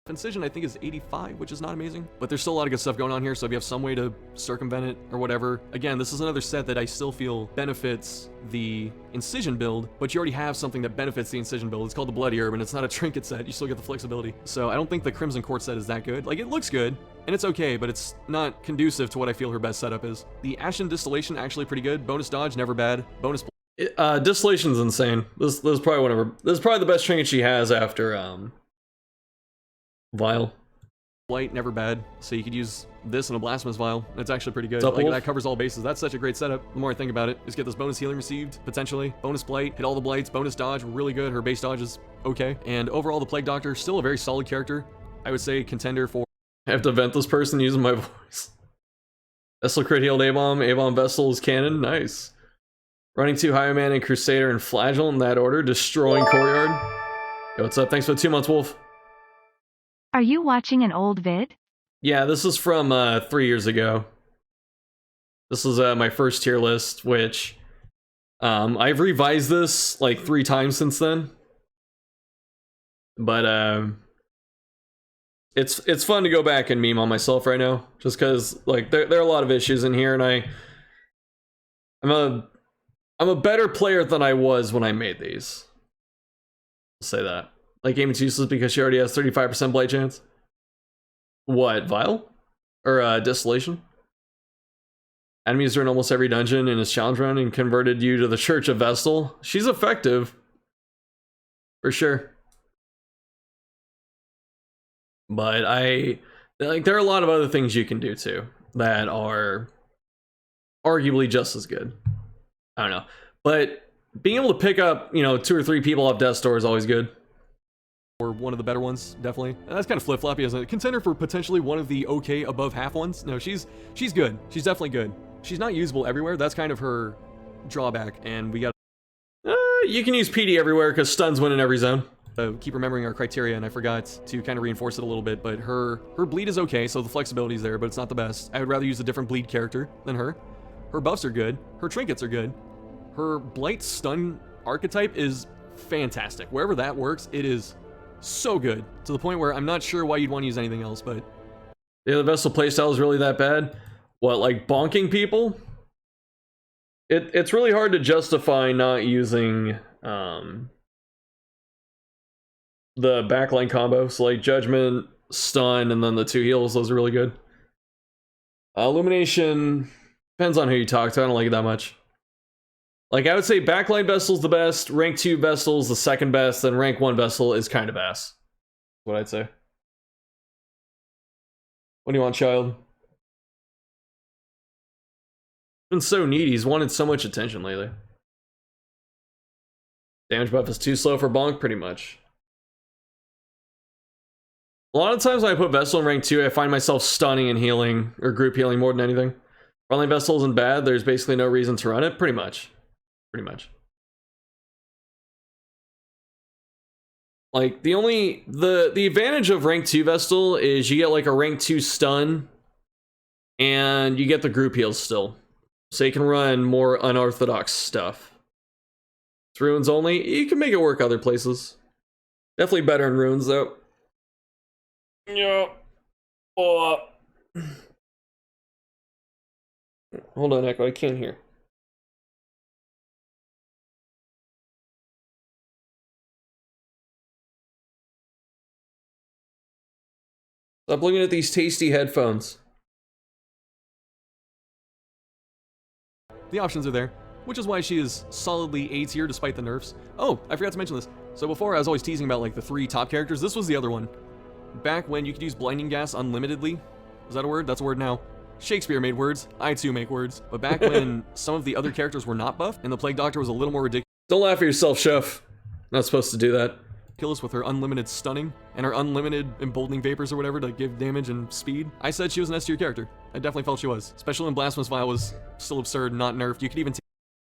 Incision, I think, is 85, which is not amazing, but there's still a lot of good stuff going on here, so if you have some way to circumvent it or whatever. Again, this is another set that I still feel benefits the incision build, but you already have something that benefits the incision build. It's called the Bloody Herb, and it's not a trinket set. You still get the flexibility. So I don't think the Crimson Court set is that good. Like, it looks good, and it's okay, but it's not conducive to what I feel her best setup is. The Ashen Distillation, actually pretty good. Bonus dodge, never bad. Bonus... Distillation's insane. This is probably this is probably the best trinket she has after, Vial. Blight, never bad. So you could use this in a Blasphemous Vial. It's actually pretty good. Like, that covers all bases. That's such a great setup. The more I think about it, just get this bonus healing received, potentially. Bonus blight, hit all the blights. Bonus dodge, really good. Her base dodge is okay. And overall, the Plague Doctor, still a very solid character. I would say contender for... I have to vent this person using my voice. Vessel crit healed A-Bomb. A-Bomb Vessel is canon. Nice. Running 2 High Man and Crusader and Flagell in that order. Destroying Courtyard. Yo, what's up? Thanks for the 2 months, Wolf. Are you watching an old vid? Yeah, this is from 3 years ago. This is my first tier list, which I've revised this like 3 times since then. But it's fun to go back and meme on myself right now, just because like there are a lot of issues in here, and I'm a better player than I was when I made these. I'll say that. Like, Gaming's useless because she already has 35% blight chance. What, Vial? Or, Distillation? Enemies are in almost every dungeon in his challenge run and converted you to the Church of Vestal. She's effective. For sure. But there are a lot of other things you can do too that are arguably just as good. I don't know. But being able to pick up, 2 or 3 people off death's door is always good. Or one of the better ones, definitely. And that's kind of flip-floppy as a contender for potentially one of the okay above half ones. No, she's good. She's definitely good. She's not usable everywhere. That's kind of her drawback, and we got. You can use PD everywhere because stuns win in every zone. Keep remembering our criteria, and I forgot to kind of reinforce it a little bit, but her bleed is okay, so the flexibility is there, but it's not the best. I would rather use a different bleed character than her. Her buffs are good. Her trinkets are good. Her blight stun archetype is fantastic. Wherever that works, it is so good, to the point where I'm not sure why you'd want to use anything else, but... Yeah, the Vestal playstyle is really that bad? What, like bonking people? It's really hard to justify not using the backline combo. So like Judgment, Stun, and then the 2 heals, those are really good. Illumination depends on who you talk to. I don't like it that much. Like I would say backline Vestal's the best, rank 2 Vestal's the second best, and rank 1 Vestal is kind of ass. That's what I'd say. What do you want, child? Been so needy. He's wanted so much attention lately. Damage buff is too slow for bonk, pretty much. A lot of times when I put Vestal in rank 2, I find myself stunning and healing, or group healing more than anything. Frontline Vestal isn't bad, there's basically no reason to run it, pretty much. Pretty much. Like, the advantage of rank 2 Vestal is you get like a rank 2 stun, and you get the group heals still. So you can run more unorthodox stuff. It's runes only. You can make it work other places. Definitely better in runes though. Yeah. Oh. Hold on, Echo. I can't hear. Stop looking at these tasty headphones. The options are there, which is why she is solidly A tier despite the nerfs. Oh, I forgot to mention this. So before I was always teasing about like the 3 top characters, this was the other one. Back when you could use Blinding Gas unlimitedly. Is that a word? That's a word now. Shakespeare made words. I too make words. But back when some of the other characters were not buffed and the Plague Doctor was a little more ridiculous. Don't laugh at yourself, Chef. Not supposed to do that. With her unlimited stunning and her unlimited emboldening vapors or whatever to give damage and speed. I said she was an S tier character. I definitely felt she was. Especially when Blasphemous Vial was still absurd, not nerfed. You could even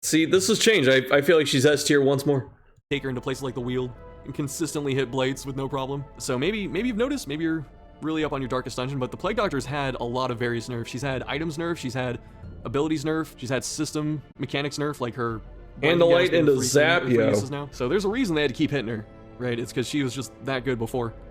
see, this has changed. I feel like she's S tier once more. Take her into places like the Wield and consistently hit blights with no problem. So maybe you've noticed, maybe you're really up on your darkest dungeon, but the Plague Doctor's had a lot of various nerfs. She's had items nerf, she's had abilities nerf, she's had system mechanics nerf, like her and the light into zap, yo. So there's a reason they had to keep hitting her. Right, it's because she was just that good before.